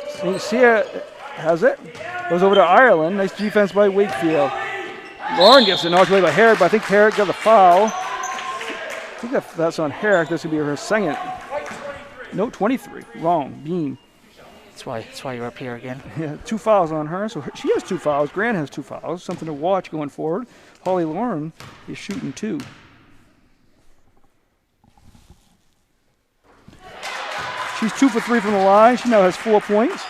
St. Cyr has it. Goes over to Ireland. Nice defense by Wakefield. Lauren gets it knocked away by Herrick, but I think Herrick got the foul. I think that's on Herrick. This would be her second. No, 23. Wrong. Beam. That's why you're up here again. Yeah, 2 fouls on her. So she has 2 fouls. Grant has 2 fouls. Something to watch going forward. Holly Lauren is shooting 2. She's 2 for 3 from the line. She now has 4 points.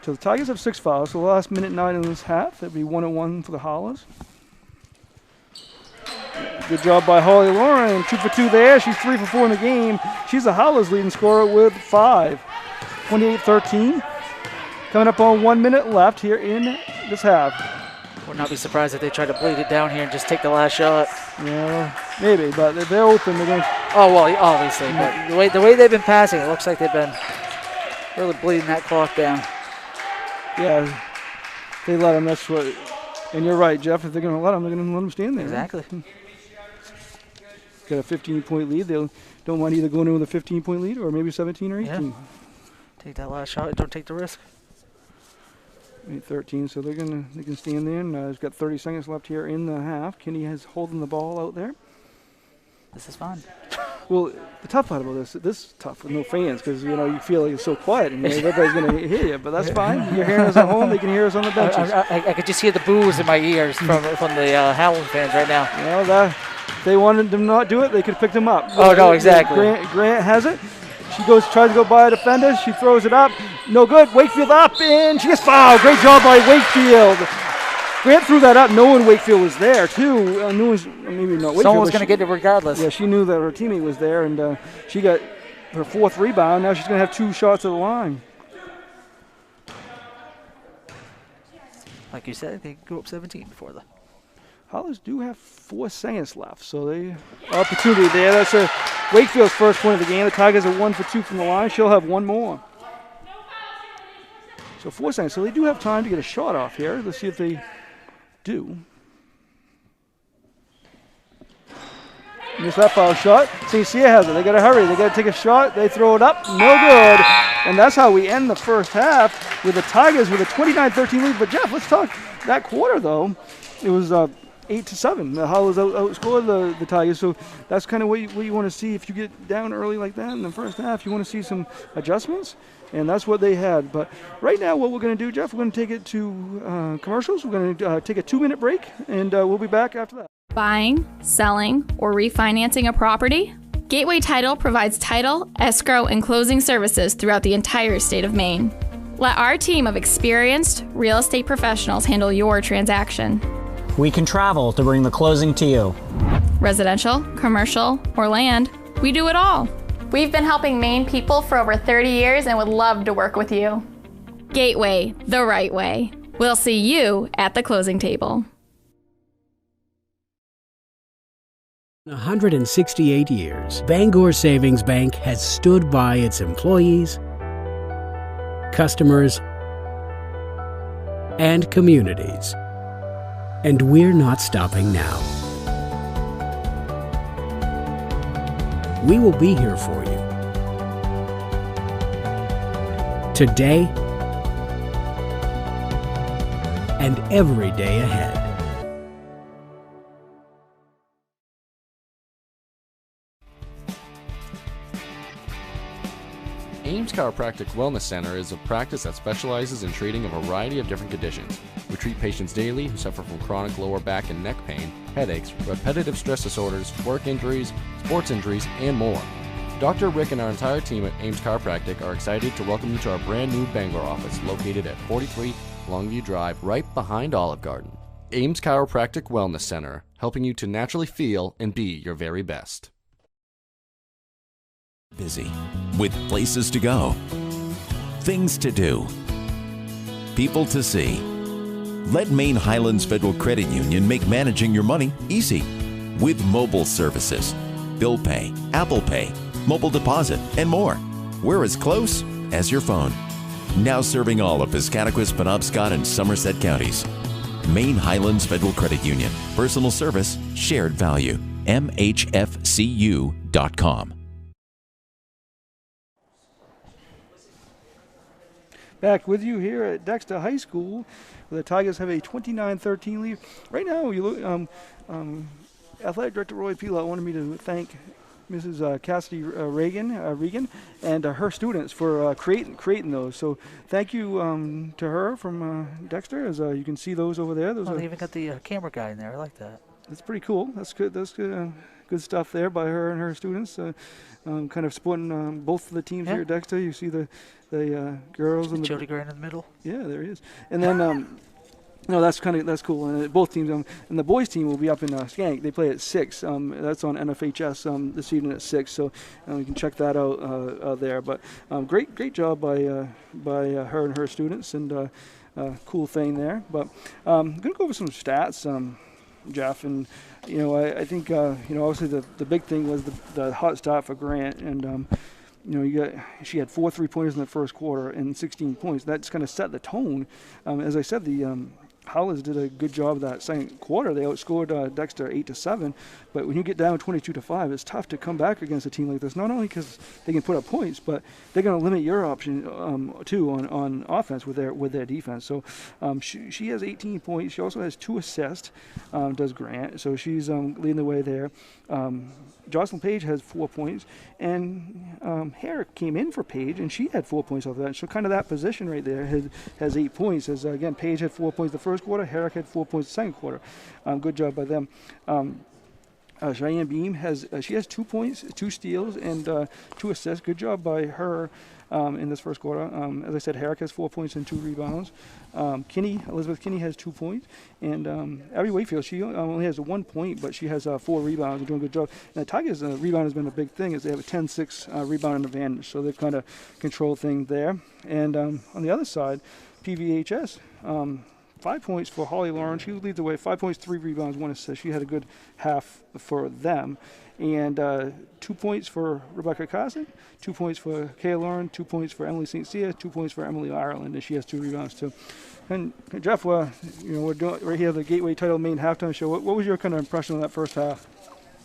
So the Tigers have 6 fouls. So the last minute 9 in this half, that'd be 1-1 for the Howlers. Good job by Holly Lauren. 2 for 2 there. She's 3 for 4 in the game. She's the Howlers' leading scorer with 5. 28-13. Coming up on 1 minute left here in this half. Would not be surprised if they try to bleed it down here and just take the last shot. Yeah, maybe, but if they're open, they're going to... Oh, well, obviously. But the way they've been passing, it looks like they've been really bleeding that clock down. Yeah, they let them, that's what... And you're right, Jeff, if they're going to let them, they're going to let them stand there. Exactly. Right? Got a 15-point lead. They don't mind either going in with a 15-point lead or maybe 17 or 18. Yeah. Take that last shot. Don't take the risk. 13, so they can stand there. And there's got 30 seconds left here in the half. Kinney has holding the ball out there. This is fun. Well, the tough part about this is tough with no fans because you feel like it's so quiet and everybody's going to hear you, but that's fine. You're hearing us at home. They can hear us on the benches. I could just hear the boos in my ears from the Howland fans right now. Well, if they wanted them not do it, they could have picked them up. Oh, no, exactly. Grant has it. She tries to go by a defender. She throws it up. No good. Wakefield up, and she gets fouled. Great job by Wakefield. Grant threw that up knowing Wakefield was there, too. Maybe not Wakefield. Someone was going to get it regardless. Yeah, she knew that her teammate was there, and she got her 4th rebound. Now she's going to have 2 shots at the line. Like you said, they go up 17 before the... Howlers do have 4 seconds left, so they opportunity there. That's Wakefield's first point of the game. The Tigers are 1 for 2 from the line. She'll have 1 more. So 4 seconds. So they do have time to get a shot off here. Let's see if they do. Missed that foul shot. St. Cyr has it. They got to hurry. They got to take a shot. They throw it up. No good. And that's how we end the first half with the Tigers with a 29-13 lead. But Jeff, let's talk that quarter though. It was 8-7. The Howlers outscored the Tigers, so that's kind of what you want to see. If you get down early like that in the first half, you want to see some adjustments, and that's what they had. But right now, what we're going to do, Jeff, we're going to take it to commercials. We're going to take a 2-minute break, and we'll be back after that. Buying, selling, or refinancing a property? Gateway Title provides title, escrow, and closing services throughout the entire state of Maine. Let our team of experienced real estate professionals handle your transaction. We can travel to bring the closing to you. Residential, commercial, or land, we do it all. We've been helping Maine people for over 30 years and would love to work with you. Gateway, the right way. We'll see you at the closing table. 168 years, Bangor Savings Bank has stood by its employees, customers, and communities. And we're not stopping now. We will be here for you today and every day ahead. Ames Chiropractic Wellness Center is a practice that specializes in treating a variety of different conditions. We treat patients daily who suffer from chronic lower back and neck pain, headaches, repetitive stress disorders, work injuries, sports injuries, and more. Dr. Rick and our entire team at Ames Chiropractic are excited to welcome you to our brand new Bangor office located at 43 Longview Drive, right behind Olive Garden. Ames Chiropractic Wellness Center, helping you to naturally feel and be your very best. Busy, with places to go, things to do, people to see. Let Maine Highlands Federal Credit Union make managing your money easy with mobile services, bill pay, Apple Pay, mobile deposit, and more. We're as close as your phone. Now serving all of Piscataquis, Penobscot, and Somerset counties. Maine Highlands Federal Credit Union. Personal service, shared value. MHFCU.com. Back with you here at Dexter High School, where the Tigers have a 29-13 lead. Right now, you look, Athletic Director Roy Pila wanted me to thank Mrs. Cassidy Regan and her students for creating those. So thank you to her from Dexter. As you can see those over there. Those they even got the camera guy in there. I like that. That's pretty cool. That's good. That's good. Good stuff there by her and her students. Kind of supporting both of the teams here at Dexter. You see the girls and Jody Grant in the middle. Yeah, there he is. And then. No, that's cool. And both teams, and the boys' team will be up in Skank. They play at 6. That's on NFHS this evening at 6. So you can check that out there. But great job by her and her students, and cool thing there. But I'm gonna go over some stats, Jeff. And I think obviously the big thing was the hot start for Grant, and she had 4 3-pointers in the first quarter and 16 points. That's kind of set the tone. As I said, the Howlers did a good job that second quarter. They outscored Dexter 8-7, but when you get down 22-5, it's tough to come back against a team like this. Not only because they can put up points, but they're going to limit your option too on offense with their defense. So she has 18 points. She also has 2 assists. Does Grant? So she's leading the way there. Jocelyn Page has 4 points, and Herrick came in for Page, and she had 4 points off of that. So kind of that position right there has 8 points. As again, Page had 4 points the first quarter, Herrick had 4 points the second quarter. Good job by them. Cheyenne Beam has 2 points, 2 steals, and 2 assists. Good job by her in this first quarter. As I said, Herrick has 4 points and 2 rebounds. Elizabeth Kinney has 2 points, and Abby Wakefield, she only has 1 point, but she has 4 rebounds and doing a good job. And the Tigers' rebound has been a big thing, as they have a 10-6 rebound advantage, so they've kind of controlled things there. And on the other side, PVHS. 5 points for Holly Lauren. She leads the way. 5 points, 3 rebounds, 1 assist. She had a good half for them. And 2 points for Rebecca Carson, 2 points for Kayla Lauren, 2 points for Emily St. Cyr, 2 points for Emily Ireland, and she has 2 rebounds too. And Jeff, we're doing right here the Gateway Title Main halftime show. What was your kind of impression of that first half?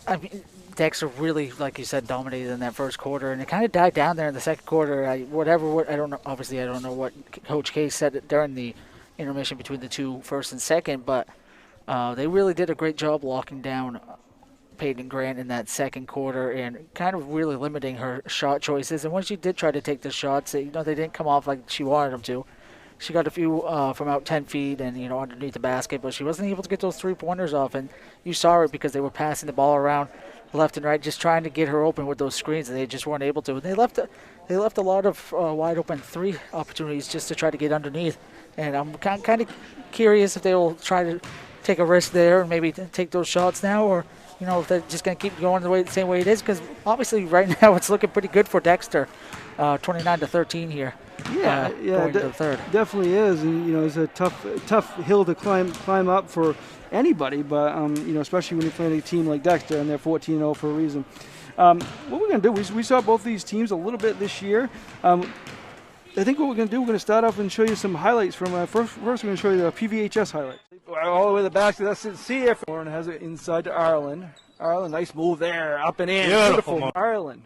I mean, Dexter really, like you said, dominated in that first quarter, and it kind of died down there in the second quarter. I don't know. Obviously, I don't know what Coach K said during the intermission between the two, first and second, but they really did a great job locking down Peyton Grant in that second quarter and kind of really limiting her shot choices. And when she did try to take the shots, they didn't come off like she wanted them to. She got a few from out 10 feet and underneath the basket, but she wasn't able to get those 3-pointers off. And you saw it because they were passing the ball around left and right, just trying to get her open with those screens, and they just weren't able to. And they left a lot of wide open 3 opportunities just to try to get underneath. And I'm kind of curious if they will try to take a risk there and maybe take those shots now, or if they're just going to keep going the same way it is, because obviously right now it's looking pretty good for Dexter, 29-13 here. Going to the third. Definitely is, and it's a tough hill to climb up for anybody, but especially when you're playing a team like Dexter and they're 14-0 for a reason. What we're going to do, we saw both these teams a little bit this year. I think what we're going to do, we're going to start off and show you some highlights from first we're going to show you the PVHS highlights. All the way to the basket, that's it. See if Lauren has it inside to Ireland. Ireland, nice move there, up and in. Beautiful. Ireland.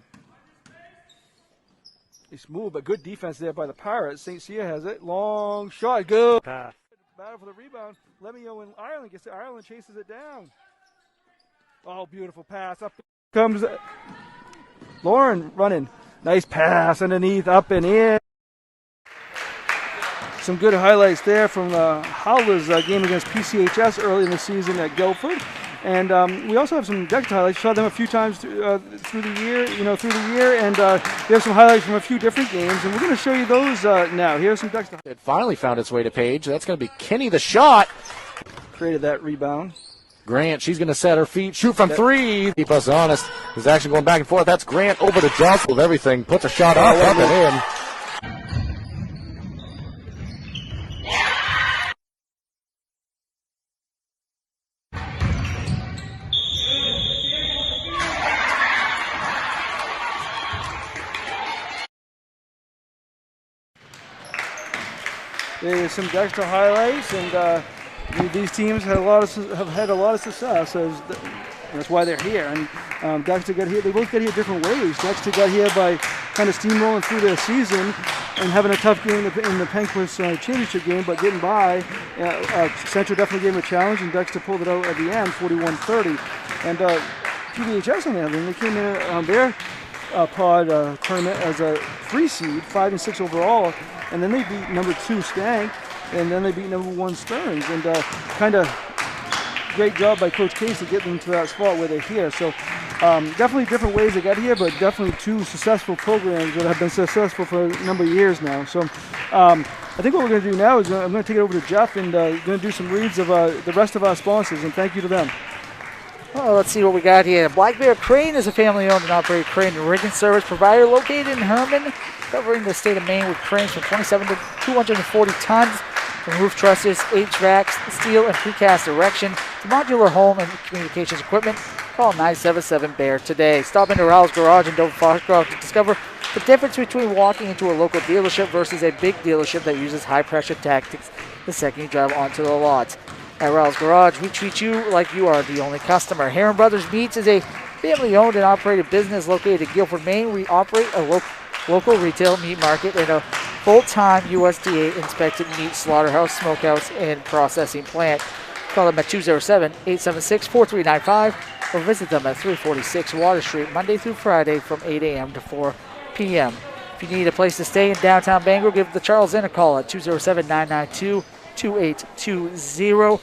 Nice move, but good defense there by the Pirates. St. Cyr has it. Long shot, good. Pass. Battle for the rebound. Lemio and Ireland gets it. Ireland chases it down. Oh, beautiful pass. Up comes Lauren running. Nice pass underneath, up and in. Some good highlights there from the Howlers game against PCHS early in the season at Guilford. And we also have some Dexter highlights. Saw them a few times through the year, and we have some highlights from a few different games, and we're going to show you those now. Here's some Dexter. It finally found its way to Page. That's going to be Kinney, the shot. Created that rebound. Grant, she's going to set her feet, shoot from 3. Keep us honest. There's action going back and forth. That's Grant over to Johnson with everything. Puts a shot up and in. There's some Dexter highlights, and these teams have had a lot of success. That's why they're here. And Dexter got here. They both got here different ways. Dexter got here by kind of steamrolling through their season and having a tough game in the Penquis championship game, but getting by. Central definitely gave them a challenge, and Dexter pulled it out at the end, 41-30. And PVHS on the other end, they came in on their pod tournament as a 3 seed, 5 and 6 overall, and then they beat number 2 Stank, and then they beat number 1 Stearns, and kind of great job by Coach Case to get them to that spot where they're here. So definitely different ways they got here, but definitely 2 successful programs that have been successful for a number of years now. So I think what we're going to do now is I'm going to take it over to Jeff and going to do some reads of the rest of our sponsors, and thank you to them. Well, let's see what we got here. Black Bear Crane is a family-owned and operated crane and rigging service provider located in Herman, covering the state of Maine with cranes from 27 to 240 tons, from roof trusses, HVAC, steel, and precast erection to modular home and communications equipment. Call 977-BEAR today. Stop into Howlers Garage in Dover Foxcroft to discover the difference between walking into a local dealership versus a big dealership that uses high-pressure tactics the second you drive onto the lots. At Howlers Garage, we treat you like you are the only customer. Heron Brothers Meats is a family-owned and operated business located in Guilford, Maine. We operate a local retail meat market and a full-time USDA-inspected meat slaughterhouse, smokehouse, and processing plant. Call them at 207-876-4395 or visit them at 346 Water Street, Monday through Friday from 8 a.m. to 4 p.m. If you need a place to stay in downtown Bangor, give the Charles Inn a call at 207-992-2820.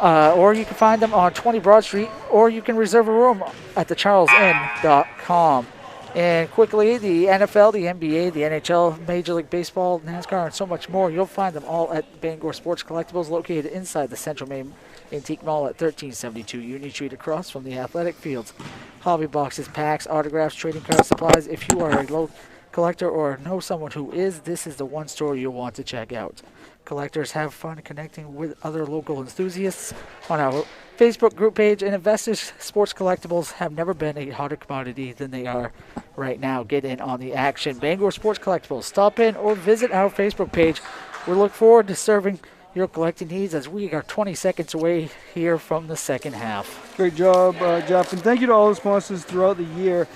Or you can find them on 20 Broad Street, or you can reserve a room at thecharlesinn.com. And quickly, the NFL, the NBA, the NHL, Major League Baseball, NASCAR, and so much more. You'll find them all at Bangor Sports Collectibles, located inside the Central Maine Antique Mall at 1372 Union Street, across from the athletic fields. Hobby boxes, packs, autographs, trading card supplies. If you are a low collector or know someone who is, this is the one store you'll want to check out. Collectors have fun connecting with other local enthusiasts on our Facebook group page, and investors, sports collectibles have never been a hotter commodity than they are right now. Get in on the action. Bangor Sports Collectibles. Stop in or visit our Facebook page. We look forward to serving your collecting needs as we are 20 seconds away here from the second half. Great job, Jeff, and thank you to all the sponsors throughout the year.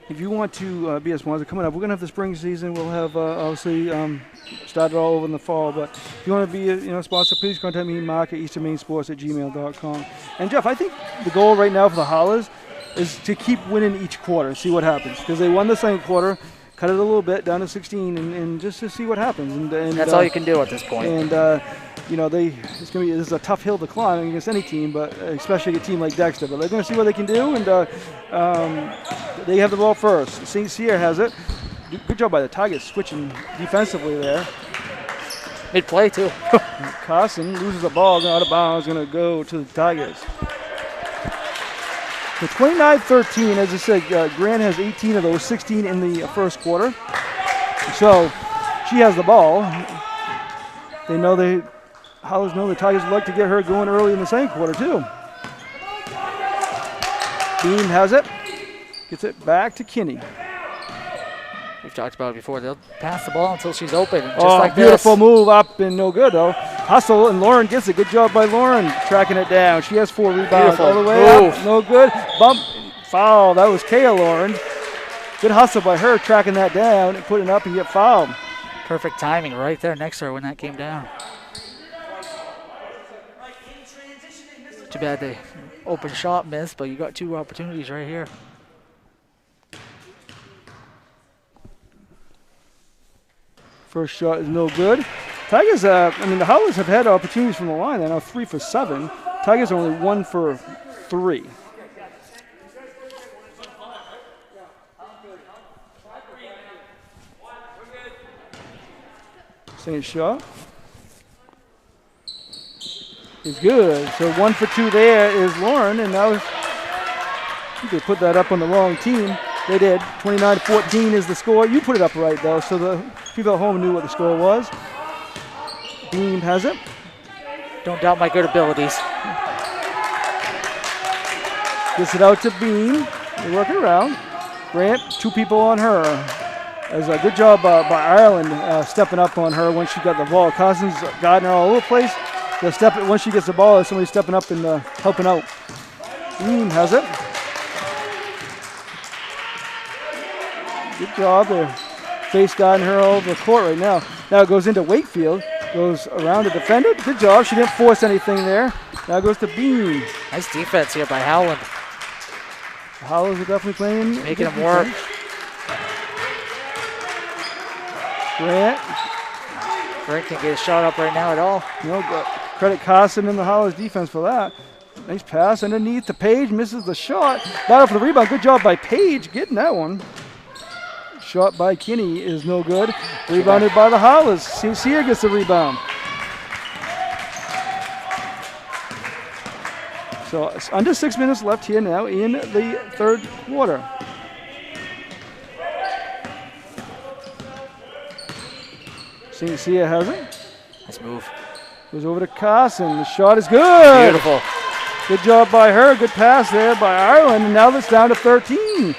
If you want to be a sponsor, coming up, we're going to have the spring season. We'll have, obviously, started all over in the fall. But if you want to be a sponsor, please contact me, Mark, at easternmainsports@gmail.com. And, Jeff, I think the goal right now for the Howlers is to keep winning each quarter and see what happens. Because they won the second quarter, cut it a little bit, down to 16, and just to see what happens. And that's all you can do at this point. And, this is a tough hill to climb against any team, but especially a team like Dexter. But they're going to see what they can do, and they have the ball first. St. Cyr has it. Good job by the Tigers switching defensively there. Mid-play, too. Carson loses the ball, out of bounds, going to go to the Tigers. So 29-13, as I said, Grant has 18 of those, 16 in the first quarter. So she has the ball. Howlers know the Tigers would like to get her going early in the second quarter, too. Beam has it. Gets it back to Kinney. We've talked about it before. They'll pass the ball until she's open. Just like beautiful move up and no good, though. Hustle, and Lauren gets it. Good job by Lauren tracking it down. She has 4 rebounds. Beautiful. All the way up. No good. Bump. Foul. That was Kaya Lauren. Good hustle by her tracking that down and putting it up and get fouled. Perfect timing right there next to her when that came down. Too bad the open shot missed, but you got 2 opportunities right here. First shot is no good. Tigers, the Howlers have had opportunities from the line. They're now 3 for 7. Tigers only 1 for 3. Same shot. Is good. So 1 for 2 there is Lauren, and now I think they put that up on the wrong team. They did. 29-14 is the score. You put it up right, though, so the people at home knew what the score was. Beam has it. Don't doubt my good abilities. Gets it out to Beam. They're working around. Grant, 2 people on her. As a good job by Ireland stepping up on her when she got the ball. Cousins got her all over the place. Once she gets the ball, somebody stepping up and helping out. Has it. Good job there. Face guiding her all over the court right now. Now it goes into Wakefield. Goes around the defender. Good job. She didn't force anything there. Now it goes to Bean. Nice defense here by Howland. The Howlers are definitely playing. Making them work. Grant can't get a shot up right now at all. No, credit Carson and the Howlers defense for that. Nice pass underneath to Page. Misses the shot. Battle for the rebound. Good job by Page getting that one. Shot by Kinney is no good. Rebounded by the Howlers. Sear gets the rebound. So it's under 6 minutes left here now in the third quarter. St. Cyr has it. Nice move. Goes over to Carson. The shot is good. Beautiful. Good job by her. Good pass there by Ireland. And now it's down to 13.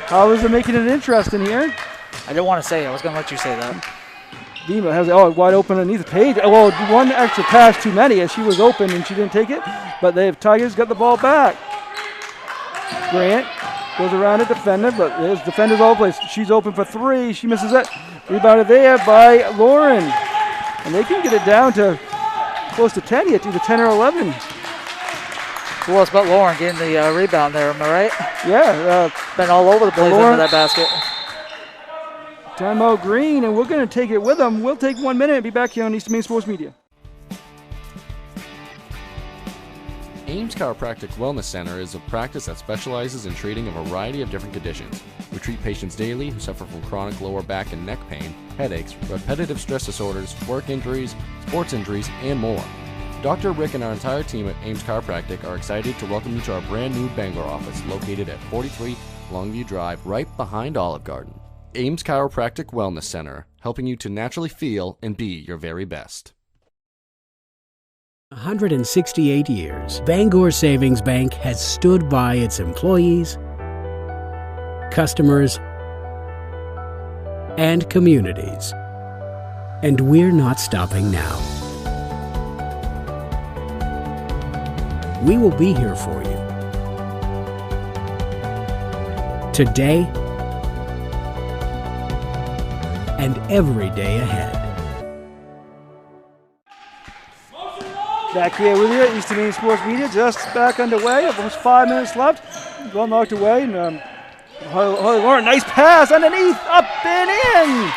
Howlers are making it interesting here. I didn't want to say it. I was going to let you say that. Dima has it wide open underneath the Page. Well, one extra pass too many as she was open and she didn't take it. But the Tigers got the ball back. Grant goes around a defender, but there's defenders all over the place. She's open for three. She misses it. Rebounded there by Lauren. And they can get it down to close to 10 yet, either 10 or 11. Who else but Lauren getting the rebound there, am I right? Yeah. Been all over the place into that basket. Timeout Green, and we're going to take it with them. We'll take 1 minute and be back here on Eastern Maine Sports Media. Ames Chiropractic Wellness Center is a practice that specializes in treating a variety of different conditions. We treat patients daily who suffer from chronic lower back and neck pain, headaches, repetitive stress disorders, work injuries, sports injuries, and more. Dr. Rick and our entire team at Ames Chiropractic are excited to welcome you to our brand new Bangor office located at 43 Longview Drive, right behind Olive Garden. Ames Chiropractic Wellness Center, helping you to naturally feel and be your very best. 168 years, Bangor Savings Bank has stood by its employees, customers, and communities. And we're not stopping now. We will be here for you today and every day ahead. Back here with you, Eastern Maine Sports Media, just back underway. Almost 5 minutes left. Well knocked away. And Holly Lauren, nice pass underneath, up and in.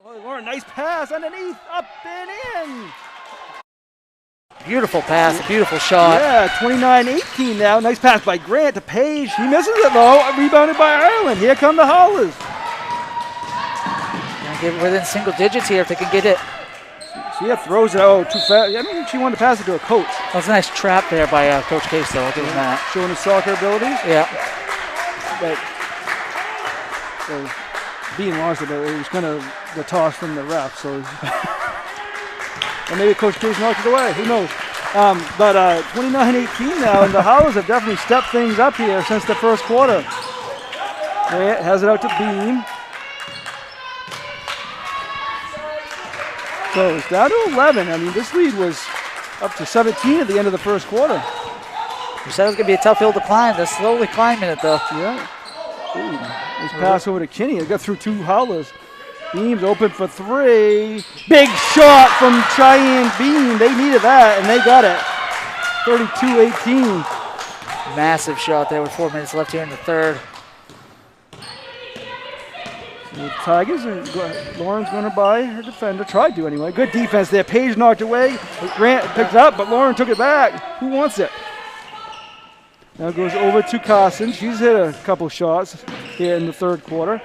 Holly Lauren, nice pass underneath, up and in. Beautiful pass, a beautiful shot. Yeah, 29-18 now. Nice pass by Grant to Page. He misses it though. Rebounded by Ireland. Here come the Howlers. Gonna get within single digits here if they can get it. She throws it too fast. I mean, she wanted to pass it to her coach. That was a nice trap there by Coach Case, though. I'll give him that. Showing his soccer abilities. Yeah. But being lost, it was kind of the toss from the ref. So, or maybe Coach Case knocked it away. Who knows? But 29-18 now, and the Howlers have definitely stepped things up here since the first quarter. Grant has it out to Beam. So it's down to 11. I mean, this lead was up to 17 at the end of the first quarter. You said it was going to be a tough hill to climb. They're slowly climbing it, though. Yeah. Ooh, nice pass over to Kinney. It got through two Howlers. Beam's open for three. Big shot from Cheyenne Beam. They needed that, and they got it. 32-18. Massive shot there with 4 minutes left here in the third. The Tigers, Lauren's going to buy her defender. Tried to anyway. Good defense there. Page knocked away. Grant picked it up, but Lauren took it back. Who wants it? Now it goes over to Carson. She's hit a couple shots here in the third quarter.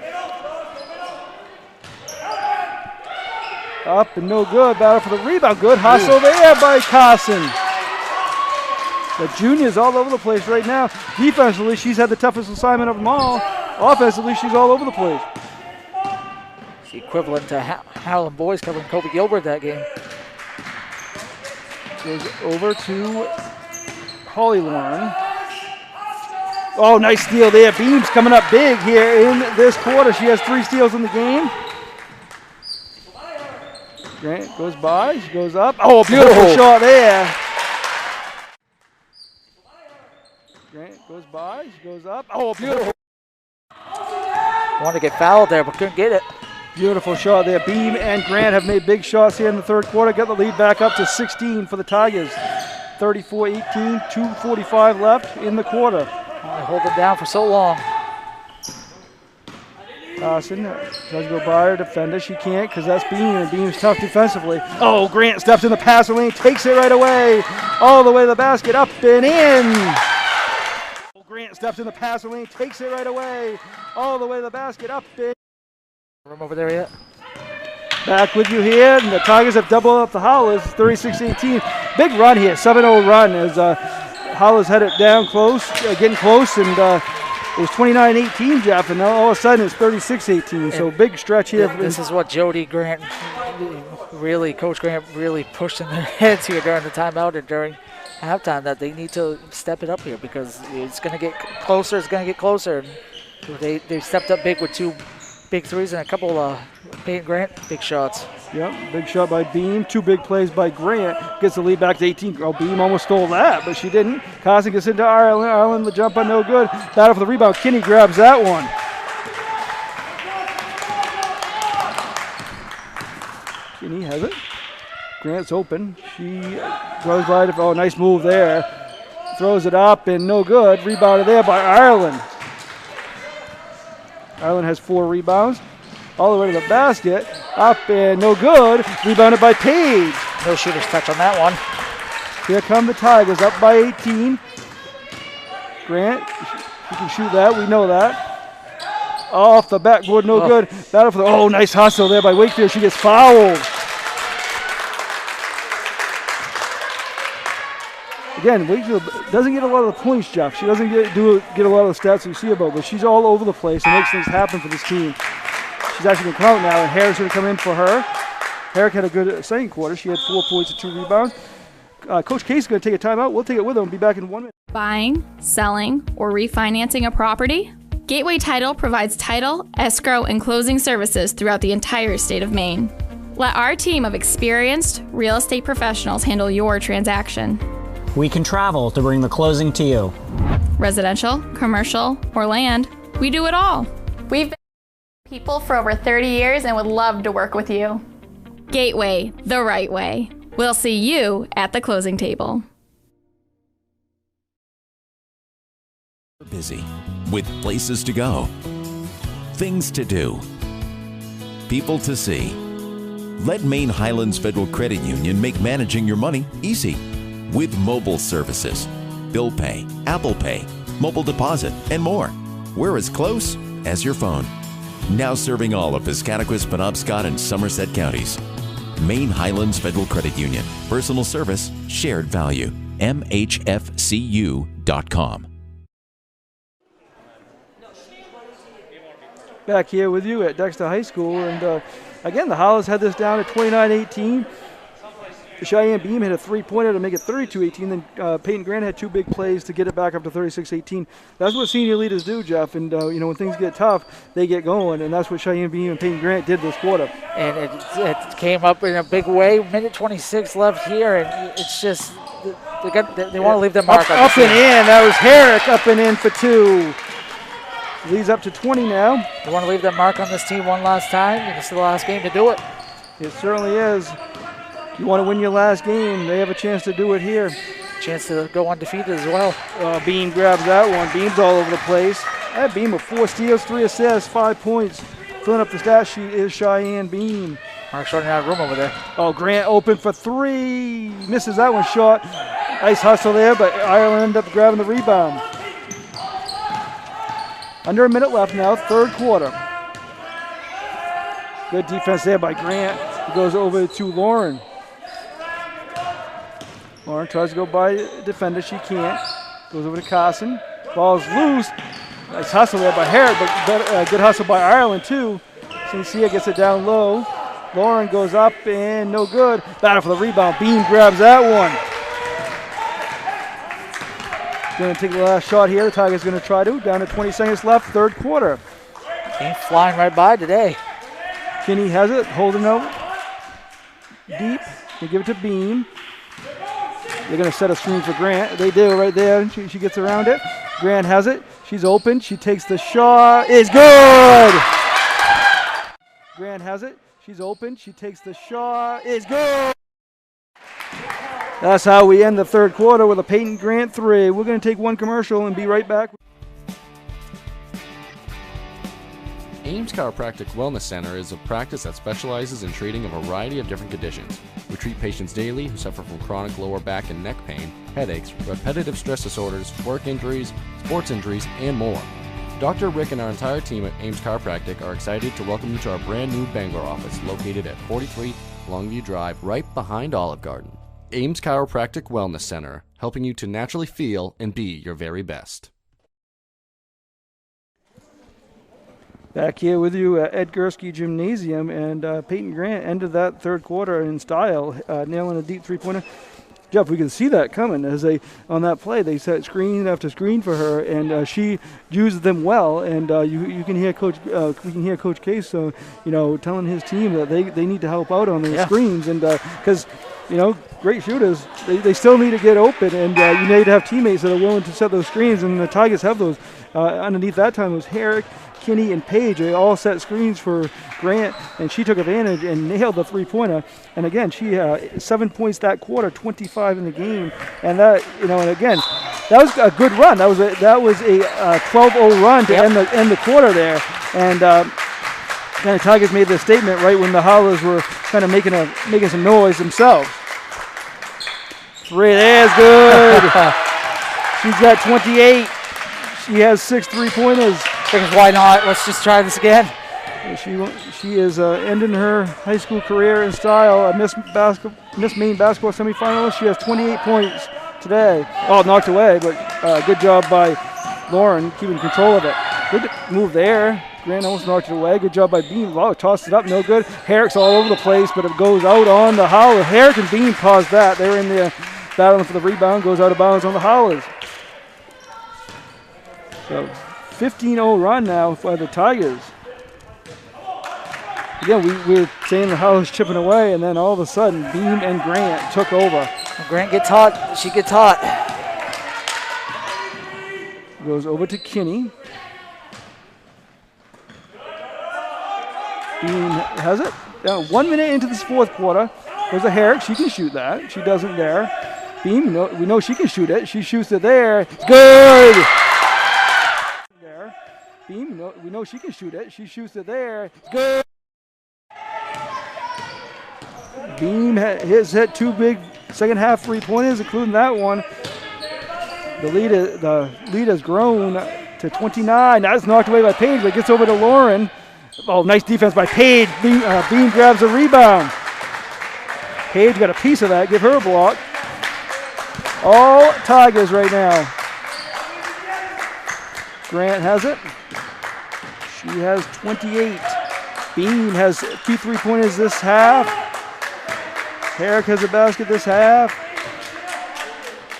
Up and no good. Battle for the rebound. Good hustle there by Carson. The junior's all over the place right now. Defensively, she's had the toughest assignment of them all. Offensively, she's all over the place. Equivalent to Howland boys covering Kobe Gilbert that game. Goes over to Holly Lauren. Oh, nice steal there. Beam's coming up big here in this quarter. She has 3 steals in the game. Grant goes by. She goes up. Oh, beautiful shot there. Grant goes by. She goes up. Oh, beautiful. Wanted to get fouled there, but couldn't get it. Beautiful shot there. Beam and Grant have made big shots here in the third quarter. Got the lead back up to 16 for the Tigers. 34-18, 2:45 left in the quarter. They hold it down for so long. Carson tries to go by her defender. She can't because that's Beam, and Beam's tough defensively. Oh, Grant steps in the passing lane, takes it right away. All the way to the basket, up and in. Grant steps in the passing lane, takes it right away. All the way to the basket, up and in. Room over there yet? Back with you here, and the Tigers have doubled up the Howlers, 36-18. Big run here, 7-0 run as Howlers had it down close, getting close, and it was 29-18, Jeff, and now all of a sudden it's 36-18. So big stretch here. This is what Jody Grant really, Coach Grant really pushed in their heads here during the timeout and during halftime that they need to step it up here because it's going to get closer. It's going to get closer. And they stepped up big with 2 big threes and a couple of Peyton Grant big shots. Yep, big shot by Beam. 2 big plays by Grant. Gets the lead back to 18. Oh, Beam almost stole that, but she didn't. Carson gets into Ireland. Ireland, the jump on no good. Battle for the rebound. Kinney grabs that one. Kinney has it. Grant's open. She throws by. Oh, nice move there. Throws it up and no good. Rebounded there by Ireland. Ireland has 4 rebounds. All the way to the basket. Up and no good. Rebounded by Page. No shooter's touch on that one. Here come the Tigers up by 18. Grant, she can shoot that. We know that. Off the backboard, no good. Battle for the, oh, nice hustle there by Wakefield. She gets fouled. Again, Wakefield doesn't get a lot of the points, Jeff. She doesn't get a lot of the stats we see about, but she's all over the place and makes things happen for this team. She's actually going to come out now, and Harris going to come in for her. Herrick had a good second quarter. She had 4 points and 2 rebounds. Coach Case is going to take a timeout. We'll take it with him and be back in 1 minute. Buying, selling, or refinancing a property? Gateway Title provides title, escrow, and closing services throughout the entire state of Maine. Let our team of experienced real estate professionals handle your transaction. We can travel to bring the closing to you. Residential, commercial, or land, we do it all. We've been people for over 30 years and would love to work with you. Gateway, the right way. We'll see you at the closing table. Busy with places to go, things to do, people to see. Let Maine Highlands Federal Credit Union make managing your money easy with mobile services, bill pay, Apple Pay, mobile deposit, and more. We're as close as your phone. Now serving all of Piscataquis, Penobscot, and Somerset counties. Maine Highlands Federal Credit Union. Personal service, shared value. MHFCU.com. Back here with you at Dexter High School, and again, the Howlers had this down at 29-18. Cheyenne Beam hit a 3-pointer to make it 32-18. Then Peyton Grant had 2 big plays to get it back up to 36-18. That's what senior leaders do, Jeff. And when things get tough, they get going, and that's what Cheyenne Beam and Peyton Grant did this quarter. And it came up in a big way. Minute 26 left here, and it's just they want to leave their mark on up and in. That was Herrick up and in for 2. Leads up to 20 now. They want to leave their mark on this team one last time, and it's the last game to do it. It certainly is. You want to win your last game, they have a chance to do it here. Chance to go undefeated as well. Beam grabs that one. Beam's all over the place. That Beam with 4 steals, 3 assists, 5 points. Filling up the stat sheet is Cheyenne Beam. Mark's running out of room over there. Oh, Grant open for 3. Misses that one shot. Nice hustle there, but Ireland ended up grabbing the rebound. Under a minute left now, third quarter. Good defense there by Grant. He goes over to Lauren. Lauren tries to go by defender. She can't. Goes over to Carson. Ball's loose. Nice hustle there by Herrick, but good hustle by Ireland too. Sincia gets it down low. Lauren goes up and no good. Battle for the rebound. Beam grabs that one. Going to take the last shot here. The Tigers going to try to. Down to 20 seconds left, third quarter. Ain't flying right by today. Kinney has it, holding out deep. They give it to Beam. They're going to set a screen for Grant. They do right there, and she gets around it. Grant has it. She's open. She takes the shot. It's good! Grant has it. She's open. She takes the shot. It's good! That's how we end the third quarter with a Peyton Grant 3. We're going to take one commercial and be right back. Ames Chiropractic Wellness Center is a practice that specializes in treating a variety of different conditions. We treat patients daily who suffer from chronic lower back and neck pain, headaches, repetitive stress disorders, work injuries, sports injuries, and more. Dr. Rick and our entire team at Ames Chiropractic are excited to welcome you to our brand new Bangor office located at 43 Longview Drive, right behind Olive Garden. Ames Chiropractic Wellness Center, helping you to naturally feel and be your very best. Back here with you at Ed Gursky Gymnasium, and Peyton Grant ended that third quarter in style, nailing a deep three-pointer. Jeff, we can see that coming as they on that play. They set screen after screen for her, and she used them well. And you can hear Coach Case, telling his team that they need to help out on those screens, and because great shooters, they still need to get open, and you need to have teammates that are willing to set those screens, and the Tigers have those. Underneath that time was Herrick, Kinney, and Paige. They all set screens for Grant, and she took advantage and nailed the three-pointer. And again, she 7 points that quarter, 25 in the game, and that and again, that was a good run. That was a 12-0 run to end the quarter there, and the Tigers made the statement right when the Howlers were kind of making some noise themselves. Three, there's good. She's got 28. She has 6 3-pointers. Because why not? Let's just try this again. She is ending her high school career in style. A Miss Maine basketball semifinalist. She has 28 points today. Oh, knocked away, but good job by Lauren keeping control of it. Good move there. Grant almost knocked it away. Good job by Beam. Wow, tossed it up, no good. Herrick's all over the place, but it goes out on the Howlers. Herrick and Beam caused that. They were in there battling for the rebound. Goes out of bounds on the Howlers. So 15-0 run now by the Tigers. Again, we were saying the Howlers chipping away, and then all of a sudden, Beam and Grant took over. Grant gets hot. She gets hot. Goes over to Kinney. Beam has it. Now 1 minute into this fourth quarter. There's a Herrick. She can shoot that. She doesn't there. Beam, we know she can shoot it. She shoots it there. It's good. There. Beam, we know she can shoot it. She shoots it there. It's good. Beam has hit 2 big second half 3-pointers, including that one. The lead has grown to 29. That's knocked away by Paige, but gets over to Lauren. Oh, nice defense by Paige. Beam grabs a rebound. Paige got a piece of that. Give her a block. All Tigers right now. Grant has it. She has 28. Beam has 2 3-pointers this half. Herrick has a basket this half.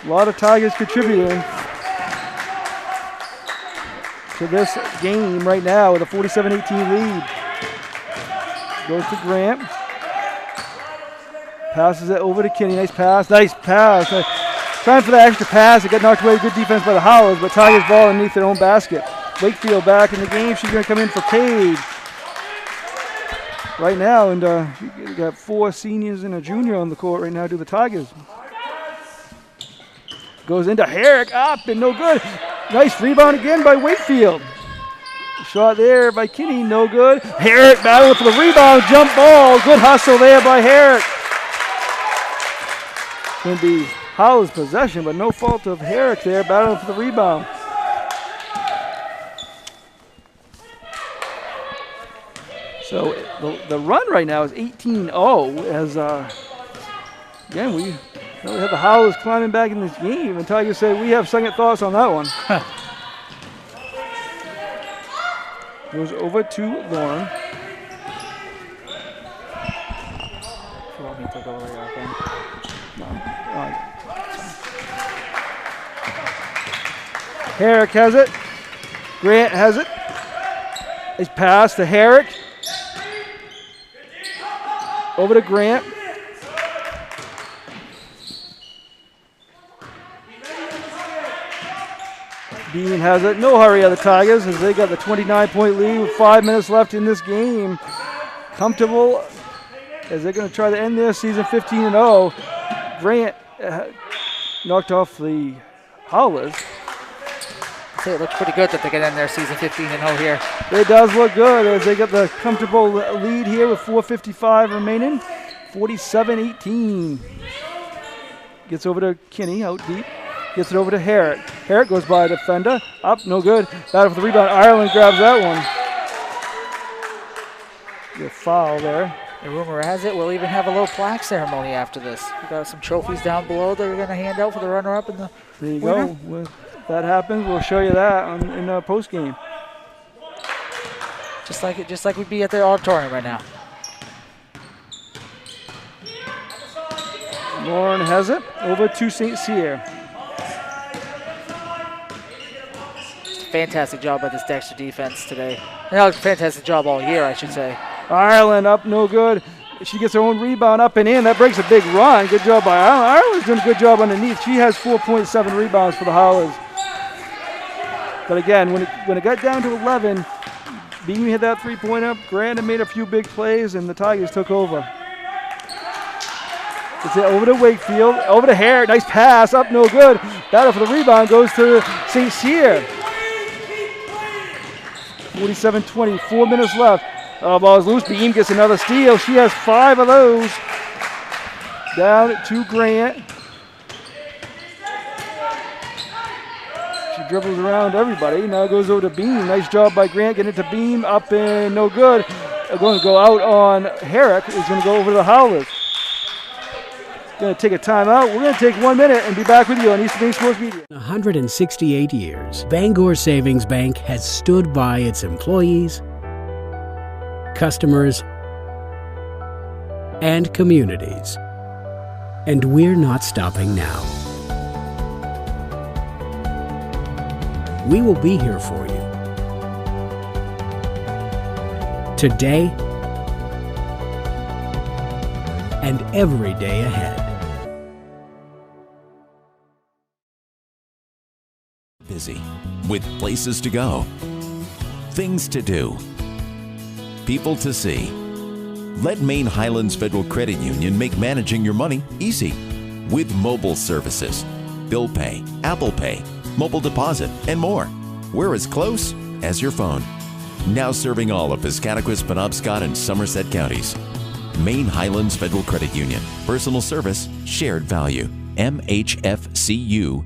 A lot of Tigers contributing to this game right now with a 47-18 lead. Goes to Grant. Passes it over to Kinney. Nice pass. Trying for that extra pass. It got knocked away. Good defense by the Howlers, but Tigers ball underneath their own basket. Wakefield back in the game. She's going to come in for Paige right now, and you got 4 seniors and a junior on the court right now to the Tigers. Goes into Herrick, up and no good. Nice rebound again by Wakefield. Shot there by Kinney, no good. Herrick battling for the rebound, jump ball. Good hustle there by Herrick. Going to be Howlers' possession, but no fault of Herrick there battling for the rebound. So the run right now is 18-0 as, again, we had the Howlers climbing back in this game, and Tigers say we have second thoughts on that one. Goes over to Lauren. You want me to go over here again? No. Herrick has it. Grant has it. Nice pass to Herrick. Over to Grant. Bean has it. No hurry of the Tigers as they got the 29-point lead with 5 minutes left in this game. Comfortable as they're going to try to end their season 15-0. Grant knocked off the Howlers. I'd say it looks pretty good that they can end their season 15-0 here. It does look good as they get the comfortable lead here with 4:55 remaining. 47-18. Gets over to Kinney out deep. Gets it over to Herrick. Herrick goes by a defender. Up, no good. Battle for the rebound. Ireland grabs that one. Good foul there. The rumor has it we'll even have a little plaque ceremony after this. We got some trophies down below that we're going to hand out for the runner-up and the There you winner. go. When that happens, we'll show you that in the post game. Just like we'd be at the auditorium right now. Lauren has it over to St. Cyr. Fantastic job by this Dexter defense today. No, fantastic job all year, I should say. Ireland up, no good. She gets her own rebound up and in. That breaks a big run. Good job by Ireland. Ireland's doing a good job underneath. She has 4.7 rebounds for the Howlers. But again, when it got down to 11, Beam hit that three-pointer. Grant made a few big plays, and the Tigers took over. It's over to Wakefield, over to Herrick. Nice pass, up, no good. Battle for the rebound goes to St. Cyr. 47-20, 4 minutes left. Ball is loose. Beam gets another steal. She has 5 of those. Down to Grant. She dribbles around everybody. Now goes over to Beam. Nice job by Grant getting it to Beam. Up and no good. Going to go out on Herrick. Is going to go over to the Howlers. Going to take a timeout. We're going to take 1 minute and be back with you on Eastern Maine Sports Media. 168 years, Bangor Savings Bank has stood by its employees, customers, and communities. And we're not stopping now. We will be here for you today and every day ahead. Busy, with places to go, things to do, people to see. Let Maine Highlands Federal Credit Union make managing your money easy with mobile services, bill pay, Apple Pay, mobile deposit, and more. We're as close as your phone. Now serving all of Piscataquis, Penobscot, and Somerset counties. Maine Highlands Federal Credit Union. Personal service, shared value. MHFCU.com.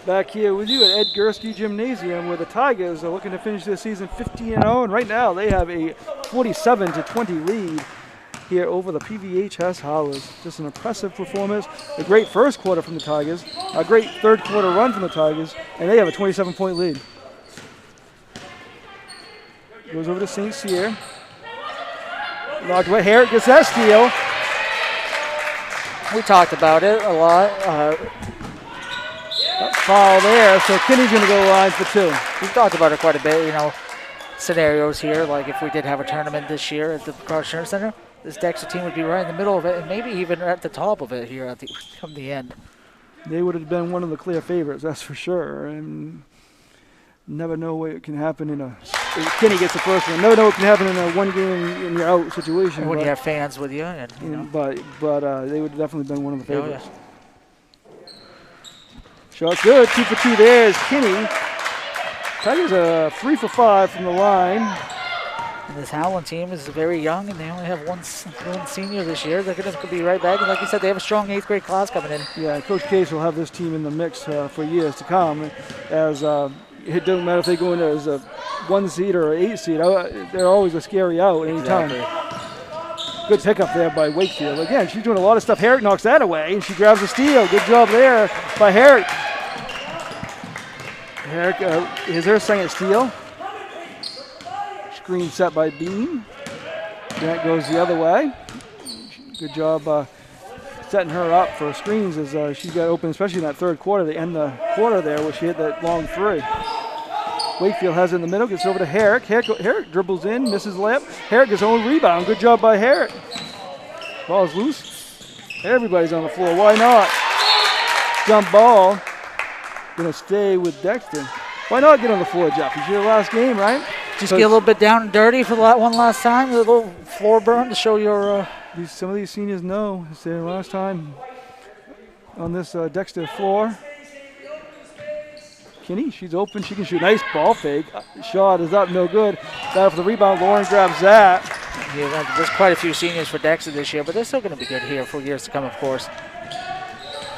Back here with you at Ed Gursky Gymnasium, where the Tigers are looking to finish their season 15-0, and right now they have a 47-20 lead here over the PVHS Howlers. Just an impressive performance, a great first quarter from the Tigers, a great third quarter run from the Tigers, and they have a 27-point lead. Goes over to St. Cyr. Knocked away. Herrick gets that steal. We talked about it a lot. Foul there, so Kinney's going to go line for 2. We've talked about it quite a bit, you know, scenarios here, like if we did have a tournament this year at the Cross Insurance Center, this Dexter team would be right in the middle of it and maybe even at the top of it here at the come the end. They would have been one of the clear favorites, that's for sure. And never know what can happen in a... Kinney gets the first one. Never know what can happen in a one-game-and-you're-out situation. And when you have fans with you. And, you know. But they would have definitely been one of the favorites. Oh, yeah. Shot good, 2 for 2 there is Kinney. Tigers are 3 for 5 from the line. And this Howland team is very young, and they only have one senior this year. They're going to be right back, and like you said, they have a strong 8th grade class coming in. Yeah, Coach Case will have this team in the mix for years to come. As it doesn't matter if they go in as a 1 seed or an 8 seed, they're always a scary out anytime. Exactly. Good pickup there by Wakefield. Again, she's doing a lot of stuff. Herrick knocks that away, and she grabs a steal. Good job there by Herrick. Herrick is her second steal. Screen set by Beam. Grant goes the other way. Good job setting her up for screens as she got open, especially in that third quarter. They end the quarter there where she hit that long three. Wakefield has it in the middle, gets over to Herrick. Herrick dribbles in, misses layup. Herrick gets own rebound. Good job by Herrick. Ball's loose. Everybody's on the floor. Why not? Jump ball. Gonna stay with Dexter. Why not get on the floor, Jeff? It's your last game, right? Just get a little bit down and dirty for one last time. A little floor burn to show your... Some of these seniors know it's their last time on this Dexter floor. Kinney, she's open. She can shoot. Nice ball fake. Shot is up, no good. Battle for the rebound. Lauren grabs that. Yeah, there's quite a few seniors for Dexter this year, but they're still going to be good here for years to come, of course.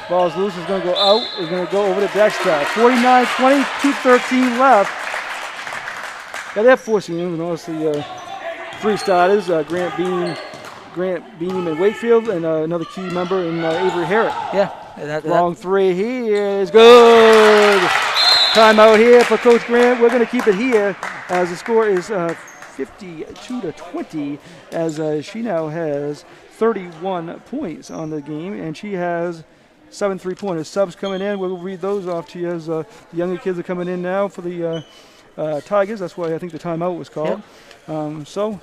Ball's loose. Is going to go out. Is going to go over to Dexter. 49-20, 2:13 left. Yeah, they have 4 seniors, and obviously 3 starters: Grant Beam, and Wakefield, and another key member in Avery Herrick. Yeah. Long three here is good. Timeout here for Coach Grant. We're going to keep it here as the score is 52-20 as she now has 31 points on the game, and she has 7 3-pointers. Subs coming in. We'll read those off to you as the younger kids are coming in now for the Tigers. That's why I think the timeout was called. Yep. So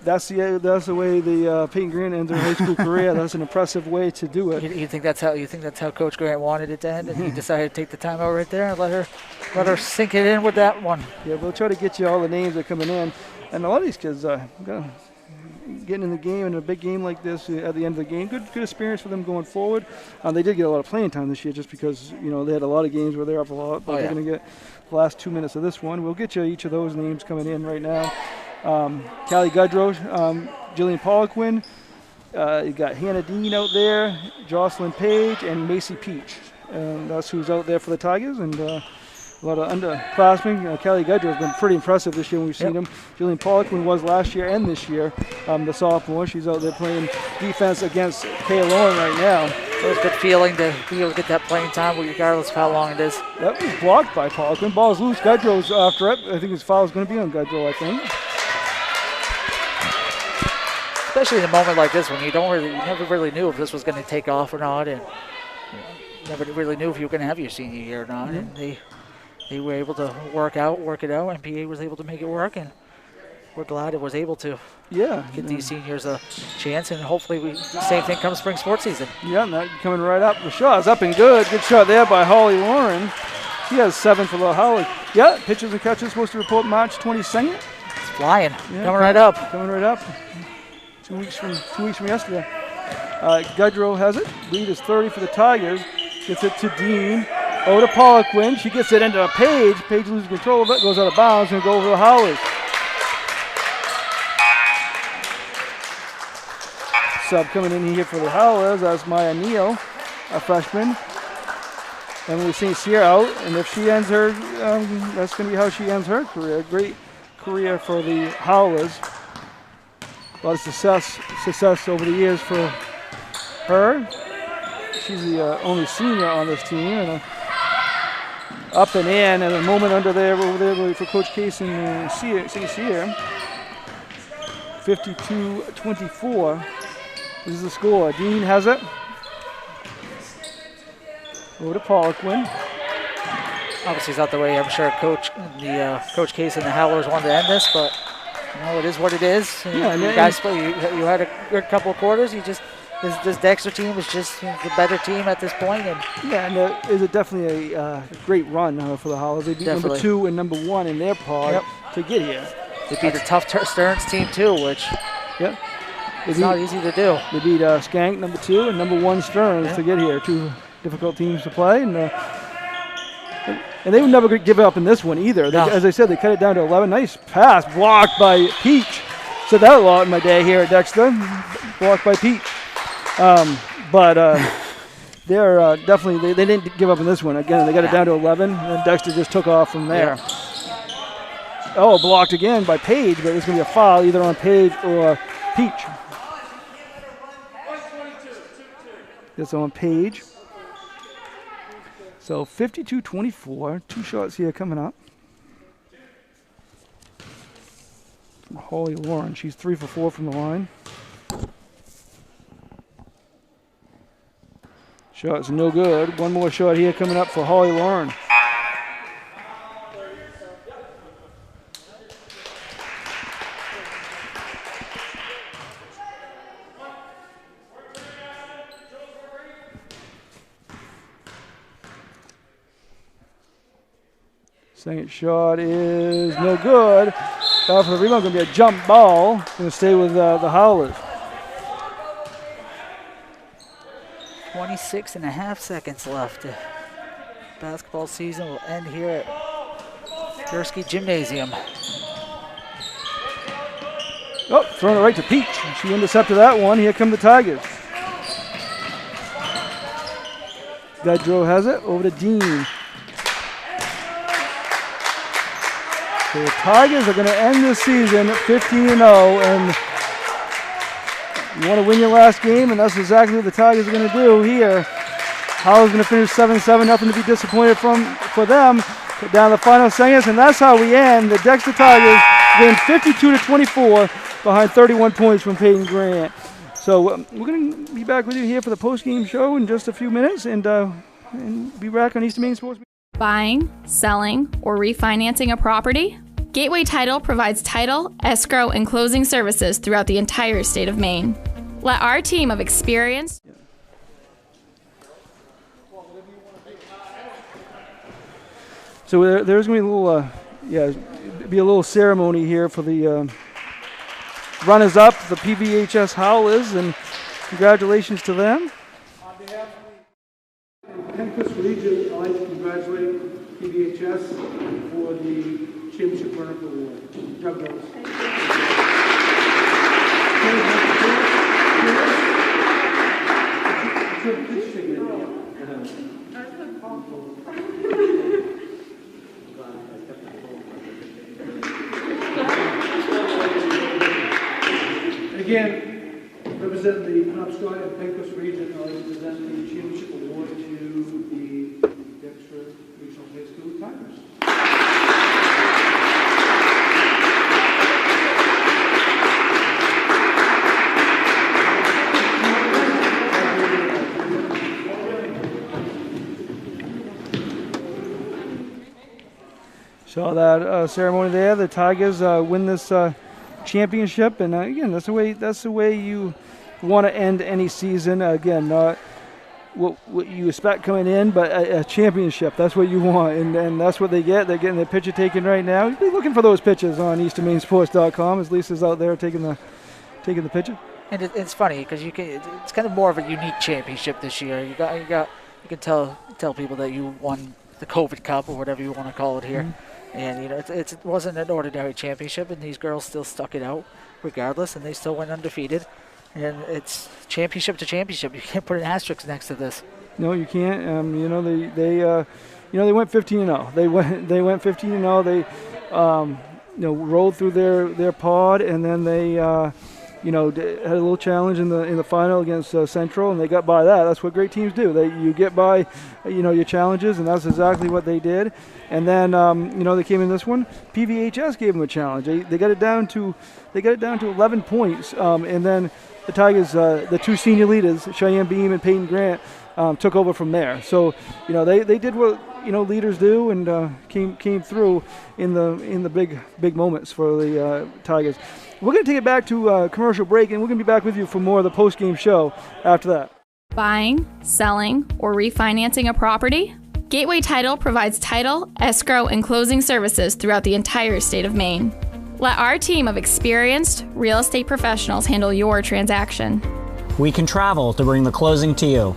that's the way the Peyton Grant ends her high school career. That's an impressive way to do it. You think that's how Coach Grant wanted it to end, and he decided to take the timeout right there and let her sink it in with that one. Yeah, we'll try to get you all the names that are coming in, and a lot of these kids getting in the game in a big game like this at the end of the game. Good experience for them going forward. They did get a lot of playing time this year just because they had a lot of games where they're up a lot, but they're going to get the last 2 minutes of this one. We'll get you each of those names coming in right now. Callie Gudrow, Jillian Poliquin, you got Hannah Dean out there, Jocelyn Page, and Macy Peach. That's who's out there for the Tigers, and a lot of underclassmen. Callie Gudrow has been pretty impressive this year when we've seen them. Jillian Poliquin was last year and this year, the sophomore. She's out there playing defense against Kay Lauren right now. So it's a good feeling to be able to get that playing time regardless of how long it is. That was blocked by Poliquin. Ball's loose. Gudrow's after it. I think his foul is going to be on Gudrow, I think. Especially in a moment like this when you never really knew if this was going to take off or not, and never really knew if you were going to have your senior year or not. Mm-hmm. And they were able to work it out, and PA was able to make it work, and we're glad it was able to get these seniors a chance, and hopefully the same thing comes spring sports season. Yeah, and that coming right up. The shot's up and good. Good shot there by Holly Lauren. She has 7 for the Howlers. Yeah, pitches and catches supposed to report March 22nd. It's flying. Coming right up. Coming right up. 2 weeks from yesterday. Gudrow has it. Lead is 30 for the Tigers. Gets it to Dean. Over to Poliquin. She gets it into Page. Page loses control of it. Goes out of bounds and go over to the Howlers. Sub coming in here for the Howlers. That's Maya Neal, a freshman. Emily St. Cyr out. And if she ends her, that's going to be how she ends her career. Great career for the Howlers. A lot of success over the years for her. She's the only senior on this team. And up and in, and a moment over there for Coach Case and St. Cyr. 52-24. This is the score. Dean has it. Over to Poliquin. Obviously, it's not the way I'm sure Coach Case and the Howlers wanted to end this, but it is what it is. Yeah, you guys play. You had a good couple of quarters. This Dexter team is just the better team at this point. And it is definitely a great run for the Howlers. They beat number 2 and number 1 in their pod to get here. They beat a tough Stearns team too, which it's not easy to do. They beat Skank, number 2, and number 1 Stearns to get here. 2 difficult teams to play, and they would never give up in this one either. As I said, they cut it down to 11. Nice pass, blocked by Peach. Said that a lot in my day here at Dexter. Blocked by Peach. But they're definitely, they didn't give up in this one. Again, they got it down to 11, and Dexter just took off from there. Oh, blocked again by Page, but it's going to be a foul either on Page or Peach. It's on Page. So 52-24, 2 shots here coming up. Holly Lauren, she's 3 for 4 from the line. Shot's no good. One more shot here coming up for Holly Lauren. Second shot is no good. For the rebound, going to be a jump ball. Going to stay with the Howlers. 26.5 seconds left. The basketball season will end here at Gursky Gymnasium. Oh, throwing it right to Peach. She intercepted that one. Here come the Tigers. Gaudreau has it over to Dean. So the Tigers are going to end this season 15-0, and you want to win your last game, and that's exactly what the Tigers are going to do here. Howell's going to finish 7-7, nothing to be disappointed for them. Put down the final seconds, and that's how we end. The Dexter Tigers win 52-24 behind 31 points from Peyton Grant. So we're going to be back with you here for the post-game show in just a few minutes, and be back on Eastern Maine Sports. Buying, selling, or refinancing a property? Gateway Title provides title, escrow, and closing services throughout the entire state of Maine. Let our team of experienced... So there's going to be a little ceremony here for the runners-up, the PVHS Howlers, and congratulations to them. On behalf of the Penquis region, I'd like to congratulate PVHS for the championship runner-up award. Job goes. Again, representing the Penobscot and Penquis region, I'd like to present the championship award to the Dexter Regional High School Tigers. Saw that ceremony there. The Tigers win this championship, and again, that's the way you want to end any season. Again, not what you expect coming in, but a championship. That's what you want, and that's what they get. They're getting their picture taken right now. You'll be looking for those pictures on EasternMaineSports.com as Lisa's out there taking the picture. And it's funny because it's kind of more of a unique championship this year. You can tell people that you won the COVID Cup or whatever you want to call it here. Mm-hmm. And it wasn't an ordinary championship, and these girls still stuck it out regardless, and they still went undefeated. And it's championship to championship. You can't put an asterisk next to this. No, you can't. They went 15-0. They went 15-0. They rolled through their pod, and then they had a little challenge in the final against Central, and they got by that. That's what great teams do. You get by your challenges, and that's exactly what they did. And then they came in this one. PVHS gave them a challenge. They got it down to 11 points, and then the Tigers, the two senior leaders, Cheyenne Beam and Peyton Grant, took over from there. So they did what leaders do, and came through in the big moments for the Tigers. We're going to take it back to a commercial break, and we're going to be back with you for more of the post-game show after that. Buying, selling, or refinancing a property? Gateway Title provides title, escrow, and closing services throughout the entire state of Maine. Let our team of experienced real estate professionals handle your transaction. We can travel to bring the closing to you.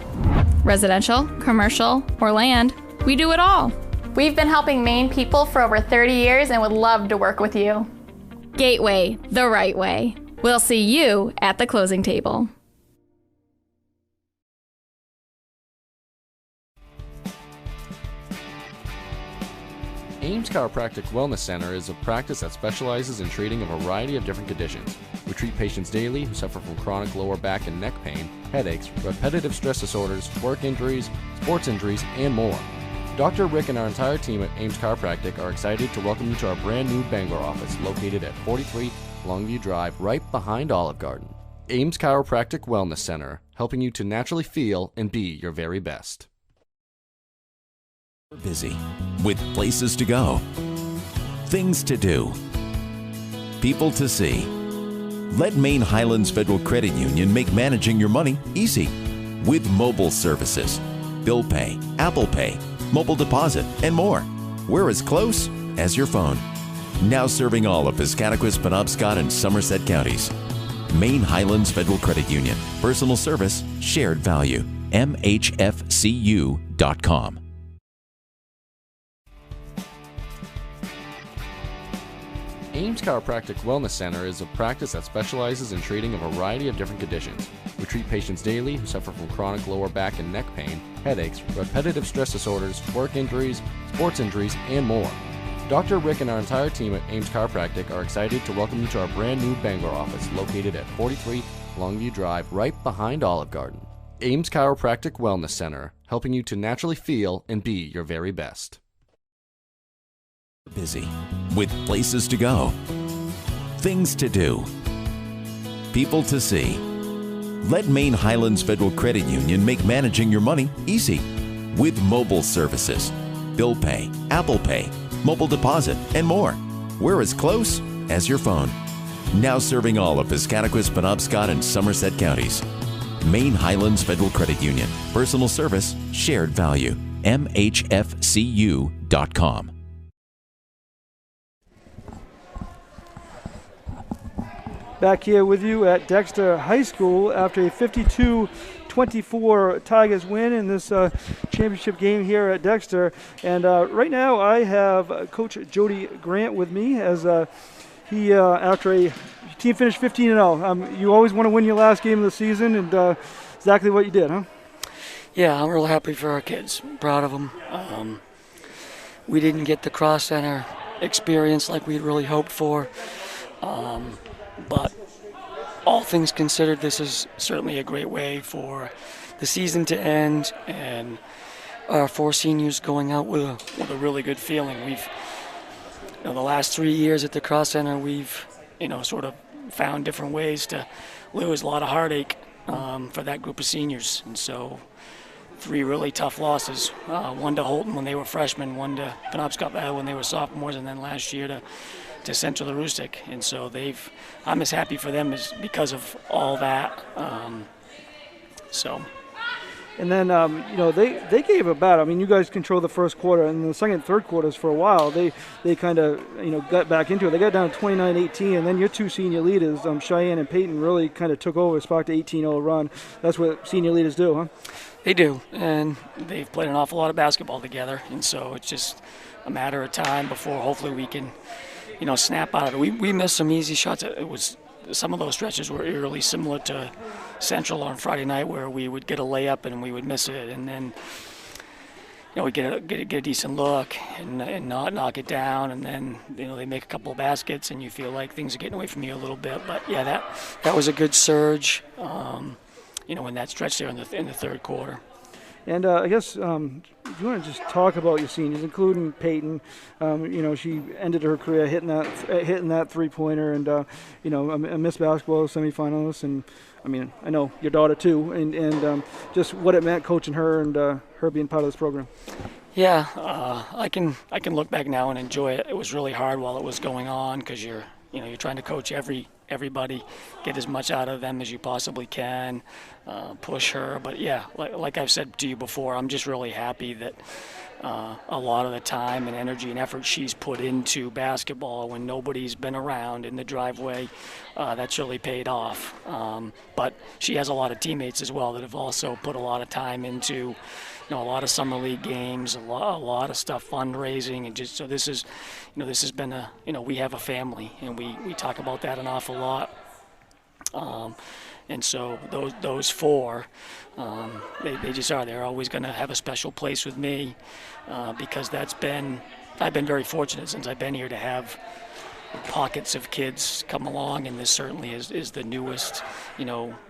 Residential, commercial, or land, we do it all. We've been helping Maine people for over 30 years and would love to work with you. Gateway, the right way. We'll see you at the closing table. Ames Chiropractic Wellness Center is a practice that specializes in treating a variety of different conditions. We treat patients daily who suffer from chronic lower back and neck pain, headaches, repetitive stress disorders, work injuries, sports injuries, and more. Dr. Rick and our entire team at Ames Chiropractic are excited to welcome you to our brand new Bangor office located at 43 Longview Drive, right behind Olive Garden. Ames Chiropractic Wellness Center, helping you to naturally feel and be your very best. Busy with places to go, things to do, people to see. Let Maine Highlands Federal Credit Union make managing your money easy with mobile services, bill pay, Apple Pay, mobile deposit, and more. We're as close as your phone. Now serving all of Piscataquis, Penobscot, and Somerset counties. Maine Highlands Federal Credit Union. Personal service, shared value. MHFCU.com. Ames Chiropractic Wellness Center is a practice that specializes in treating a variety of different conditions. We treat patients daily who suffer from chronic lower back and neck pain, headaches, repetitive stress disorders, work injuries, sports injuries, and more. Dr. Rick and our entire team at Ames Chiropractic are excited to welcome you to our brand new Bangor office located at 43 Longview Drive, right behind Olive Garden. Ames Chiropractic Wellness Center, helping you to naturally feel and be your very best. Busy with places to go, things to do, people to see. Let Maine Highlands Federal Credit Union make managing your money easy with mobile services, bill pay, Apple Pay, mobile deposit, and more. We're as close as your phone. Now serving all of Piscataquis, Penobscot, and Somerset counties. Maine Highlands Federal Credit Union. Personal service, shared value. MHFCU.com. Back here with you at Dexter High School after a 52-24 Tigers win in this championship game here at Dexter. And right now I have Coach Jody Grant with me as he, after a team finished 15-0. You always want to win your last game of the season, and exactly what you did, huh? Yeah, I'm real happy for our kids. Proud of them. We didn't get the cross center experience like we'd really hoped for. But all things considered, this is certainly a great way for the season to end, and our four seniors going out with a really good feeling. We've, the last 3 years at the Cross Center, we've, sort of found different ways to lose. A lot of heartache for that group of seniors, and so 3 really tough losses. One to Holton when they were freshmen, one to Penobscot Valley when they were sophomores, and then last year to Central Aroostook. And so I'm as happy for them as because of all that. And then, they gave a battle. I mean, you guys controlled the first quarter, and the second and third quarters for a while, they kind of, got back into it. They got down 29-18, and then your 2 senior leaders, Cheyenne and Peyton, really kind of took over, sparked an 18-0 run. That's what senior leaders do, huh? They do, and they've played an awful lot of basketball together, and so it's just a matter of time before hopefully we can snap out of it. We missed some easy shots. Some of those stretches were eerily similar to Central on Friday night, where we would get a layup and we would miss it, and then we get a decent look and not knock it down, and then they make a couple of baskets and you feel like things are getting away from you a little bit. But yeah, that was a good surge, in that stretch there in the third quarter. And I guess if you want to just talk about your seniors, including Peyton, she ended her career hitting that three-pointer, and a Miss Basketball semifinalist, and I mean I know your daughter too, and just what it meant coaching her and her being part of this program. Yeah, I can look back now and enjoy it. It was really hard while it was going on because you're trying to coach everybody, get as much out of them as you possibly can, push her. But yeah, like I've said to you before, I'm just really happy that a lot of the time and energy and effort she's put into basketball when nobody's been around in the driveway, that's really paid off. But she has a lot of teammates as well that have also put a lot of time into a lot of summer league games, a lot of stuff, fundraising, and just so this has been we have a family, and we talk about that an awful lot. And so those 4, they just are. They're always going to have a special place with me because I've been very fortunate since I've been here to have pockets of kids come along, and this certainly is the newest,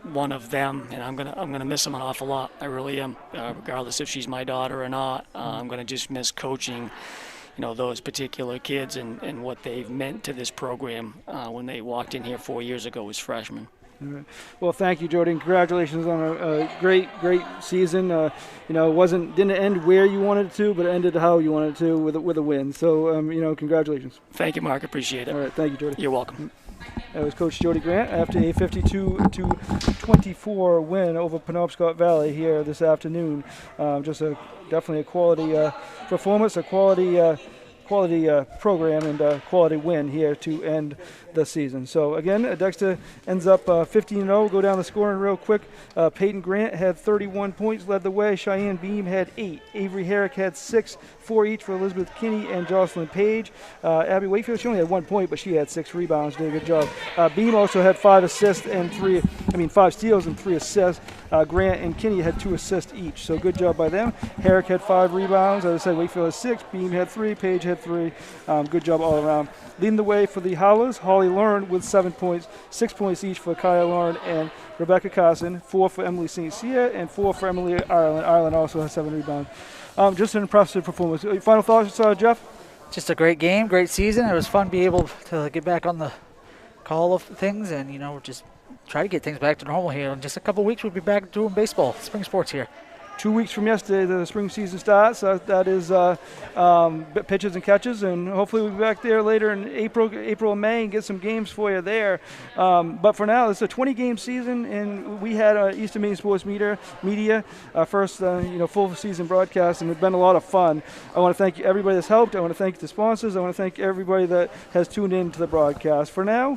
one of them, and I'm gonna miss them an awful lot. I really am, regardless if she's my daughter or not. I'm gonna just miss coaching, those particular kids and what they've meant to this program when they walked in here 4 years ago as freshmen. All right. Well, thank you, Jody, and congratulations on a great season. Didn't end where you wanted it to, but it ended how you wanted it to with a win. So, congratulations. Thank you, Mark. Appreciate it. All right, thank you, Jody. You're welcome. That was Coach Jody Grant after a 52-24 win over Penobscot Valley here this afternoon. Definitely a quality performance, a quality program, and a quality win here to end the season. So again, Dexter ends up 15-0. Go down the scoring real quick. Peyton Grant had 31 points, led the way. Cheyenne Beam had 8. Avery Herrick had 6, 4 each for Elizabeth Kinney and Jocelyn Page. Abby Wakefield, she only had 1 point, but she had 6 rebounds. Did a good job. Beam also had 5 steals and 3 assists. Grant and Kinney had 2 assists each. So good job by them. Herrick had 5 rebounds. As I said, Wakefield had 6. Beam had 3. Page had 3. Good job all around. Leading the way for the Howlers, Holly Learn with 7 points, 6 points each for Kaya Learn and Rebecca Carson, 4 for Emily St. Cyr, and 4 for Emily Ireland. Ireland also has 7 rebounds. Just an impressive performance. Final thoughts, Jeff? Just a great game, great season. It was fun to be able to get back on the call of things and, just try to get things back to normal here. In just a couple of weeks, we'll be back doing baseball, spring sports here. 2 weeks from yesterday, the spring season starts. That is pitches and catches, and hopefully we'll be back there later in April and May and get some games for you there. But for now, it's a 20-game season, and we had Eastern Maine Sports Media first full season broadcast, and it's been a lot of fun. I want to thank everybody that's helped. I want to thank the sponsors. I want to thank everybody that has tuned in to the broadcast. For now,